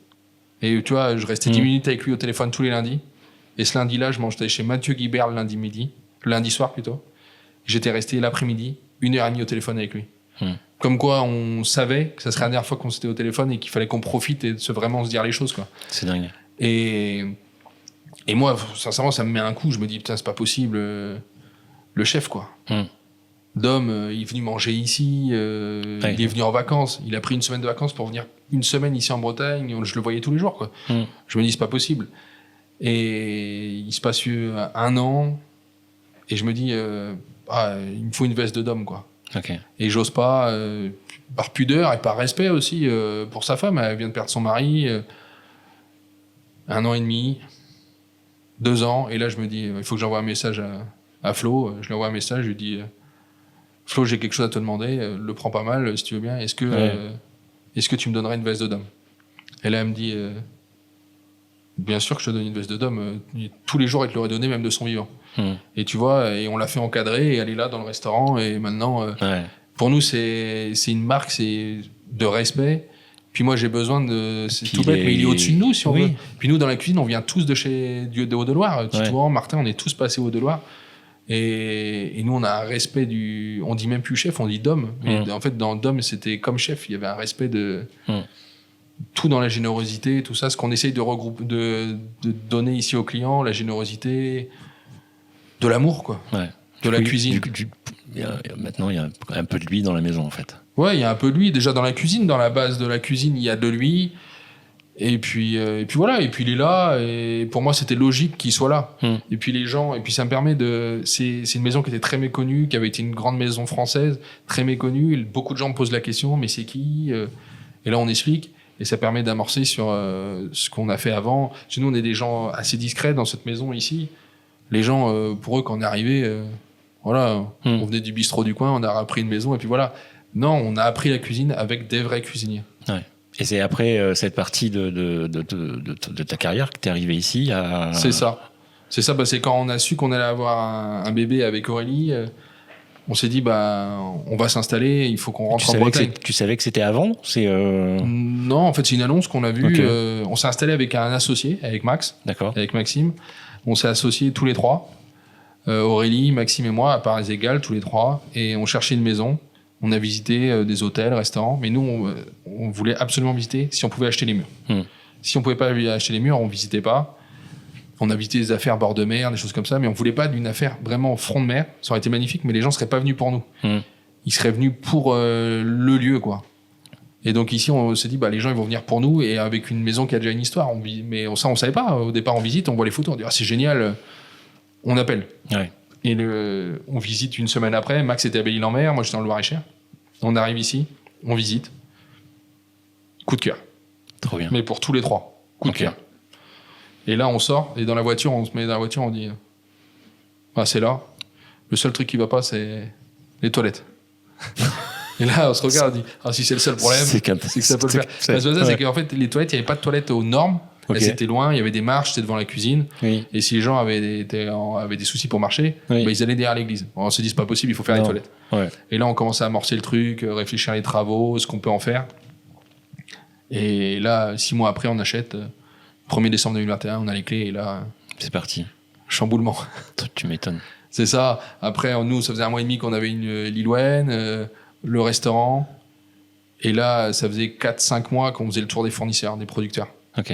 Et tu vois, je restais 10 minutes avec lui au téléphone tous les lundis. Et ce lundi-là, je mangeais chez Mathieu Guibert le lundi soir plutôt. J'étais resté l'après-midi, 1h30 au téléphone avec lui. Comme quoi, on savait que ça serait la dernière fois qu'on s'était au téléphone et qu'il fallait qu'on profite et vraiment se dire les choses, quoi. C'est dingue. Et moi, sincèrement, ça me met un coup. Je me dis, putain, c'est pas possible. Le chef, quoi. Dom, il est venu manger ici, il est venu en vacances, il a pris une semaine de vacances pour venir une semaine ici en Bretagne, je le voyais tous les jours, quoi. Je me dis, c'est pas possible. Et il se passe 1 an, et je me dis, il me faut une veste de Dom, quoi. Okay. Et j'ose pas, par pudeur et par respect aussi pour sa femme, elle vient de perdre son mari, 1 an et demi, 2 ans, et là je me dis, il faut que j'envoie un message à Flo, je lui envoie un message, je lui dis... Flo, j'ai quelque chose à te demander, le prends pas mal si tu veux bien. Est-ce que tu me donnerais une veste de Dom? Et là, elle me dit bien sûr que je te donne une veste de Dom. Tous les jours, elle te l'aurait donné, même de son vivant. Et tu vois, et on l'a fait encadrer, et elle est là dans le restaurant. Et maintenant, pour nous, c'est une marque, c'est de respect. Puis moi, j'ai besoin de... C'est tout bête, mais il est au-dessus de nous, si on veut. Puis nous, dans la cuisine, on vient tous de Haut-de-Loire. Titouan, Martin, on est tous passés au Haut-de-Loire. Et nous, on a un respect on dit même plus chef, on dit Dom. Mais en fait, dans Dom, c'était comme chef. Il y avait un respect tout dans la générosité, tout ça, ce qu'on essaye de regrouper, de donner ici aux clients, la générosité, de l'amour, quoi. Ouais. De la cuisine. Maintenant, il y a un peu de lui dans la maison, en fait. Ouais, il y a un peu de lui. Déjà dans la cuisine, dans la base de la cuisine, il y a de lui. Et puis voilà. Et puis il est là. Et pour moi, c'était logique qu'il soit là. Et puis les gens. Et puis ça me permet de. C'est une maison qui était très méconnue, qui avait été une grande maison française, très méconnue. Beaucoup de gens me posent la question, mais c'est qui? Et là, on explique. Et ça permet d'amorcer sur ce qu'on a fait avant. Chez nous, on est des gens assez discrets dans cette maison ici. Les gens, pour eux, quand on est arrivé, voilà, on venait du bistrot du coin, on a appris une maison, et puis voilà. Non, on a appris la cuisine avec des vrais cuisiniers. Ouais. Et c'est après cette partie de ta carrière que tu es arrivé ici à... C'est ça. C'est ça, c'est quand on a su qu'on allait avoir un bébé avec Aurélie, on s'est dit, on va s'installer, il faut qu'on rentre en Bretagne. Tu savais que c'était avant? Non, en fait, c'est une annonce qu'on a vue. Okay. On s'est installé avec un associé, avec Max, avec Maxime. On s'est associés tous les trois. Aurélie, Maxime et moi, à parts égales, tous les trois. Et on cherchait une maison. On a visité des hôtels, restaurants. Mais nous, on voulait absolument visiter si on pouvait acheter les murs. Si on pouvait pas acheter les murs, on visitait pas. On a visité des affaires bord de mer, des choses comme ça. Mais on voulait pas d'une affaire vraiment au front de mer. Ça aurait été magnifique, mais les gens seraient pas venus pour nous. Ils seraient venus pour le lieu, quoi. Et donc ici, on s'est dit, les gens ils vont venir pour nous et avec une maison qui a déjà une histoire. Mais on savait pas. Au départ, on visite, on voit les photos, on dit c'est génial. On appelle. Ouais. Et on visite une semaine après. Max était à Belle-Île-en-Mer, moi j'étais dans le Loir-et-Cher. On arrive ici, on visite. Coup de cœur. Trop bien. Mais pour tous les trois, coup de cœur. Et là, on sort et dans la voiture, on se met dans la voiture, on dit, c'est là. Le seul truc qui va pas, c'est les toilettes. Et là, on se regarde, on dit, si c'est le seul problème, c'est que ça peut le faire. C'est qu'en fait, les toilettes, il n'y avait pas de toilettes aux normes. Okay. Elles étaient loin, il y avait des marches, c'était devant la cuisine. Oui. Et si les gens avaient des soucis pour marcher, ils allaient derrière l'église. On se dit, c'est pas possible, il faut faire les toilettes. Ouais. Et là, on commençait à amorcer le truc, réfléchir à les travaux, ce qu'on peut en faire. Et là, 6 mois après, on achète. 1er décembre 2021, on a les clés et là... C'est parti. Chamboulement. Tu m'étonnes. C'est ça. Après, nous, ça faisait 1 mois et demi qu'on avait une Lillouen, le restaurant. Et là, ça faisait 4-5 mois qu'on faisait le tour des fournisseurs, des producteurs. Ok.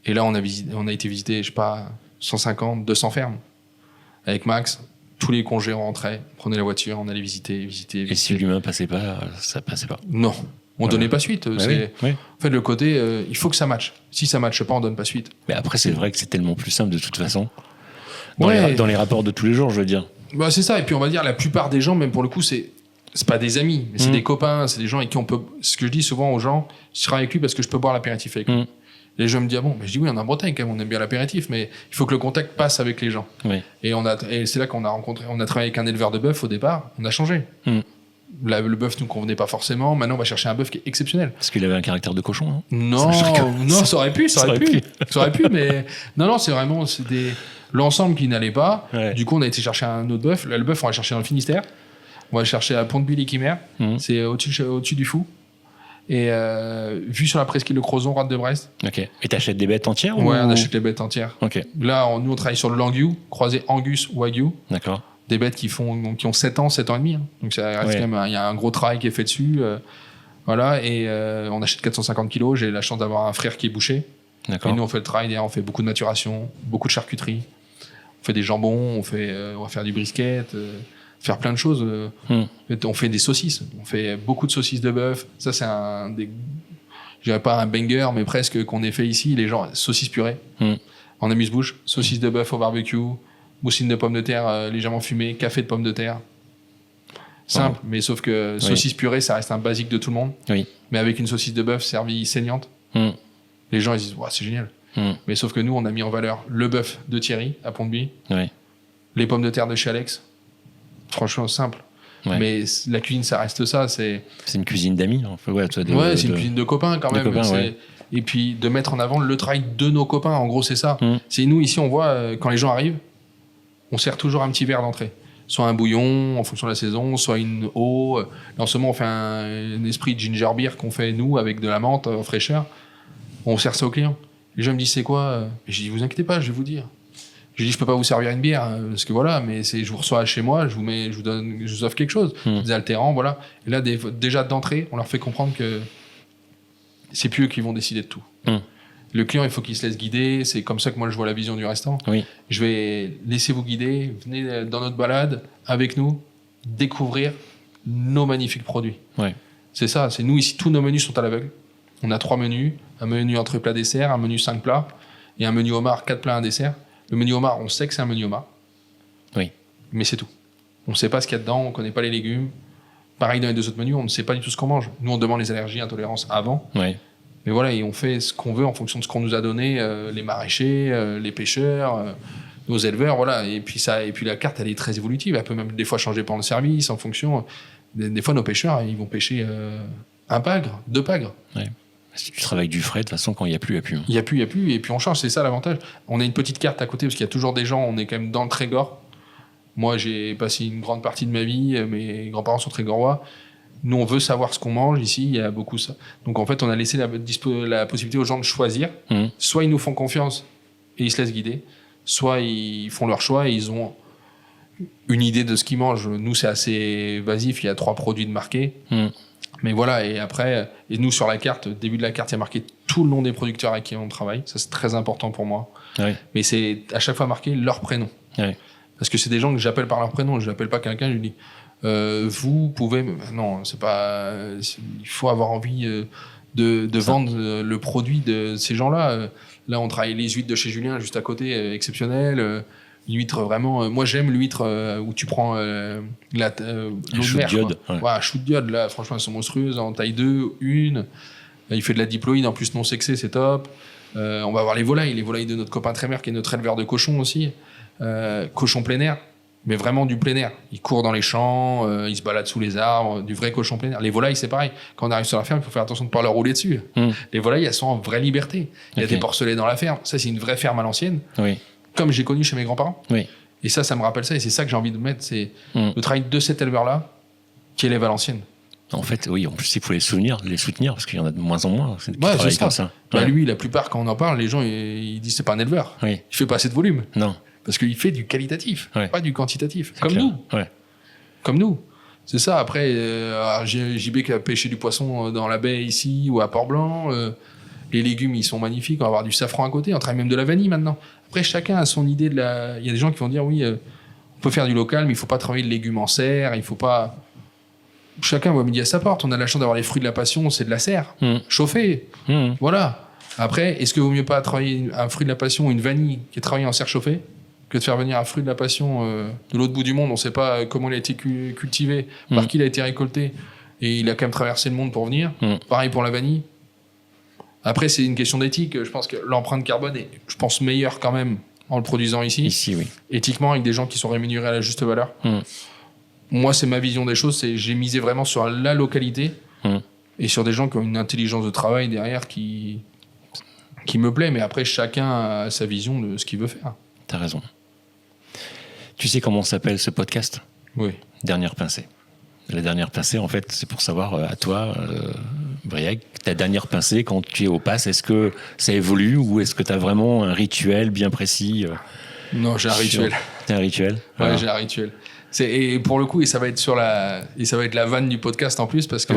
Et là, on a été visiter, 150, 200 fermes. Avec Max, tous les congés, on rentrait, on prenait la voiture, on allait visiter. Et si l'humain passait pas, ça passait pas? Non. On donnait pas suite. En fait, le côté, il faut que ça matche. Si ça matche pas, on donne pas suite. Mais après, c'est vrai que c'est tellement plus simple de toute façon. Dans les rapports de tous les jours, je veux dire. C'est ça. Et puis, on va dire, la plupart des gens, même pour le coup, c'est pas des amis, mais c'est des copains, c'est des gens avec qui on peut... Ce que je dis souvent aux gens, je travaille avec lui parce que je peux boire l'apéritif avec lui. Les gens me disent, je dis oui, on est en Bretagne quand même, on aime bien l'apéritif, mais il faut que le contact passe avec les gens. Oui. Et c'est là qu'on a travaillé avec un éleveur de bœuf au départ, on a changé. Le bœuf nous convenait pas forcément. Maintenant, on va chercher un bœuf qui est exceptionnel. Parce qu'il avait un caractère de cochon, hein? Non, ça aurait pu. Ça aurait pu, mais non, c'est vraiment l'ensemble qui n'allait pas. Ouais. Du coup, on a été chercher un autre bœuf. Là, le bœuf, on va chercher dans le Finistère. On va chercher à Pont-de-Buis-les-Quimères. C'est au-dessus du Fou. Et vu sur la presqu'île de Crozon, Rade de Brest. Ok. Et t'achètes des bêtes entières? Ouais, on achète les bêtes entières. Ok. Là, nous, on travaille sur le Languiu, croisé Angus Wagyu. D'accord. Des bêtes qui ont 7 ans, 7 ans et demi. Hein. Donc ça reste quand même, il y a un gros travail qui est fait dessus. Voilà, et on achète 450 kilos. J'ai la chance d'avoir un frère qui est boucher. D'accord. Et nous, on fait le travail derrière, on fait beaucoup de maturation, beaucoup de charcuterie. On fait des jambons, on va faire du brisket, faire plein de choses. On fait des saucisses. On fait beaucoup de saucisses de bœuf. Ça, c'est je dirais pas un banger, mais presque qu'on ait fait ici. Les gens, saucisses purées. En amuse-bouche, saucisses de bœuf au barbecue. Moussine de pommes de terre légèrement fumée, café de pommes de terre. Simple, mais sauf que saucisse purée, ça reste un basique de tout le monde. Oui. Mais avec une saucisse de bœuf servie saignante, les gens ils disent c'est génial. Mais sauf que nous, on a mis en valeur le bœuf de Thierry à Pont-de-Buis, les pommes de terre de chez Alex. Franchement, simple. Ouais. Mais la cuisine, ça reste ça. C'est une cuisine d'amis. C'est une cuisine de copains quand même. Et puis de mettre en avant le travail de nos copains. En gros, c'est ça. C'est nous, ici, on voit quand les gens arrivent, on sert toujours un petit verre d'entrée. Soit un bouillon, en fonction de la saison, soit une eau. Là, en ce moment, on fait un esprit de ginger beer qu'on fait, nous, avec de la menthe en fraîcheur. On sert ça aux clients. Les gens me disent, c'est quoi? Je dis, vous inquiétez pas, je vais vous dire. Je dis, je peux pas vous servir une bière, parce que voilà, mais je vous reçois chez moi, je vous offre quelque chose. Des altérants, voilà. Et là, déjà d'entrée, on leur fait comprendre que c'est plus eux qui vont décider de tout. Le client, il faut qu'il se laisse guider. C'est comme ça que moi, je vois la vision du restaurant. Oui. Je vais laisser vous guider. Venez dans notre balade avec nous, découvrir nos magnifiques produits. Ouais. C'est ça. C'est nous, ici, tous nos menus sont à l'aveugle. On a 3 menus. Un menu entrée plat dessert, un menu 5 plats et un menu homard 4 plats, un dessert. Le menu homard, on sait que c'est un menu homard. Oui. Mais c'est tout. On ne sait pas ce qu'il y a dedans. On ne connaît pas les légumes. Pareil dans les 2 autres menus, on ne sait pas du tout ce qu'on mange. Nous, on demande les allergies, intolérances avant. Ouais. Mais voilà, et on fait ce qu'on veut en fonction de ce qu'on nous a donné, les maraîchers, les pêcheurs, nos éleveurs, voilà. Et puis la carte, elle est très évolutive. Elle peut même des fois changer pendant le service, en fonction. Des fois, nos pêcheurs, ils vont pêcher 1 pagre, 2 pagres. Ouais. Si tu travailles du frais, de toute façon, quand il n'y a plus, il n'y a plus. Il n'y a plus, et puis on change, c'est ça l'avantage. On a une petite carte à côté, parce qu'il y a toujours des gens, on est quand même dans le Trégor. Moi, j'ai passé une grande partie de ma vie, mes grands-parents sont trégorois. Nous, on veut savoir ce qu'on mange ici, il y a beaucoup ça. Donc en fait, on a laissé la possibilité aux gens de choisir. Soit ils nous font confiance et ils se laissent guider, soit ils font leur choix et ils ont une idée de ce qu'ils mangent. Nous, c'est assez vasif, il y a 3 produits de marqués. Mais voilà, et après, et nous sur la carte, au début de la carte, il y a marqué tout le nom des producteurs avec qui on travaille. Ça, c'est très important pour moi. Ouais. Mais c'est à chaque fois marqué leur prénom. Ouais. Parce que c'est des gens que j'appelle par leur prénom. Je n'appelle pas quelqu'un, je lui dis vous pouvez. Non, c'est pas. Il faut avoir envie de vendre le produit de ces gens-là. Là, on travaille les huîtres de chez Julien, juste à côté, exceptionnelles. Une huître vraiment. Moi, j'aime l'huître où tu prends l'eau de mer. Diode. Ouais, chou de diode, là, franchement, elles sont monstrueuses. En taille 2, une. Il fait de la diploïde, en plus non sexée, c'est top. On va avoir les volailles de notre copain Trémer, qui est notre éleveur de cochons aussi. Cochon plein air, mais vraiment du plein air. Il court dans les champs, il se balade sous les arbres, du vrai cochon plein air. Les volailles, c'est pareil. Quand on arrive sur la ferme, il faut faire attention de ne pas leur rouler dessus. Les volailles, elles sont en vraie liberté. Il y a des porcelets dans la ferme. Ça, c'est une vraie ferme à l'ancienne. Oui. Comme j'ai connu chez mes grands-parents. Oui. Et ça me rappelle ça. Et c'est ça que j'ai envie de mettre. C'est le travail de cet éleveur-là qui élève à l'ancienne. En fait, oui, en plus, il faut les soutenir, parce qu'il y en a de moins en moins. C'est ça. Bah, lui, la plupart, quand on en parle, les gens, ils disent c'est pas un éleveur. Oui. Il fait pas assez de volume. Non. Parce qu'il fait du qualitatif, pas du quantitatif. Comme clair. nous. Ouais. Comme nous. C'est ça. Après, JB qui a pêché du poisson dans la baie ici ou à Port-Blanc. Les légumes, ils sont magnifiques. On va avoir du safran à côté. On travaille même de la vanille maintenant. Après, chacun a son idée de la. Il y a des gens qui vont dire oui, on peut faire du local, mais il faut pas travailler le légume en serre. Il faut pas. Chacun voit midi à sa porte. On a la chance d'avoir les fruits de la passion, c'est de la serre. Chauffée. Voilà. Après, est-ce que vaut mieux pas travailler un fruit de la passion ou une vanille qui est travaillée en serre chauffée que de faire venir un fruit de la passion de l'autre bout du monde? On ne sait pas comment il a été cultivé, par qui il a été récolté, et il a quand même traversé le monde pour venir. Pareil pour la vanille. Après, c'est une question d'éthique. Je pense que l'empreinte carbone est, je pense, meilleure quand même en le produisant ici. Ici, oui. Éthiquement, avec des gens qui sont rémunérés à la juste valeur. Moi, c'est ma vision des choses. J'ai misé vraiment sur la localité et sur des gens qui ont une intelligence de travail derrière qui me plaît. Mais après, chacun a sa vision de ce qu'il veut faire. T'as raison. Tu sais comment s'appelle ce podcast ? Oui. Dernière pincée. La dernière pincée, en fait, c'est pour savoir à toi, Briac, ta dernière pincée quand tu es au pass, est-ce que ça évolue ou est-ce que tu as vraiment un rituel bien précis Non, j'ai un rituel. T'as un rituel ? Ouais, j'ai un rituel. Et pour le coup, et ça va être la vanne du podcast en plus, parce que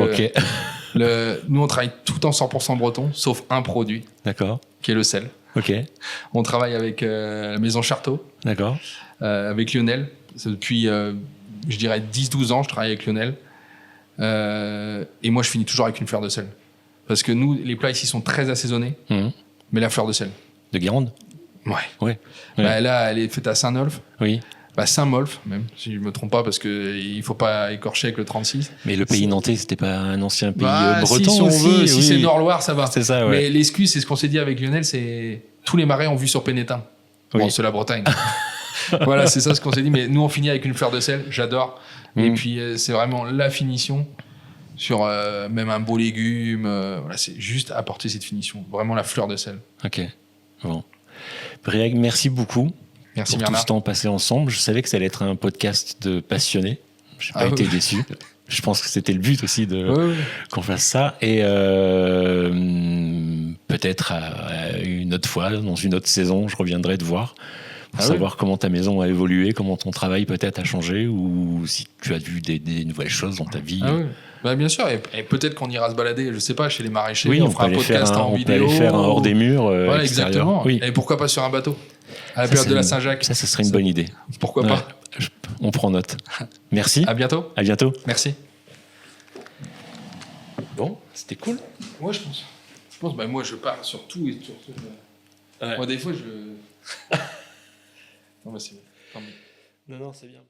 nous, on travaille tout en 100% breton, sauf un produit. D'accord. Qui est le sel. Ok. On travaille avec la maison Charteau. D'accord. Avec Lionel. Depuis, je dirais, 10-12 ans, je travaille avec Lionel. Et moi, je finis toujours avec une fleur de sel. Parce que nous, les plats ici sont très assaisonnés, mais la fleur de sel. De Guérande ? Ouais. Bah, là, elle est faite à Saint-Nolf. Oui. Bah, Saint-Molf, même, si je ne me trompe pas, parce qu'il ne faut pas écorcher avec le 36. Mais le pays nantais, c'était pas un ancien pays breton si c'est Nord-Loire, ça va. C'est ça, ouais. Mais l'excuse, c'est ce qu'on s'est dit avec Lionel, c'est tous les marais ont vu sur Pénétin. Bon, c'est la Bretagne. Voilà, c'est ça ce qu'on s'est dit. Mais nous, on finit avec une fleur de sel, j'adore. Et puis, c'est vraiment la finition sur même un beau légume. Voilà, c'est juste apporter cette finition. Vraiment la fleur de sel. Ok. Bon. Briac, merci beaucoup. Merci pour Bernard. tout ce temps passé ensemble. Je savais que ça allait être un podcast de passionnés. Je n'ai pas été déçu. Je pense que c'était le but aussi qu'on fasse ça. Et peut-être une autre fois, dans une autre saison, je reviendrai te voir pour savoir comment ta maison a évolué, comment ton travail peut-être a changé, ou si tu as vu des nouvelles choses dans ta vie. Ah oui. Bah, bien sûr, et peut-être qu'on ira se balader, je sais pas, chez les maraîchers, Oui, on fera un podcast en on vidéo. peut aller faire un hors des murs Voilà, extérieur. exactement. Oui. Et pourquoi pas sur un bateau à la période de la Saint-Jacques. Ça serait une bonne idée. Pourquoi pas. On prend note. Merci. À bientôt. À bientôt. Merci. Bon, c'était cool. Moi, je pense, bah, moi, je parle sur tout et sur tout. Ouais. Moi, des fois, je. Non, mais c'est. Non, c'est bien.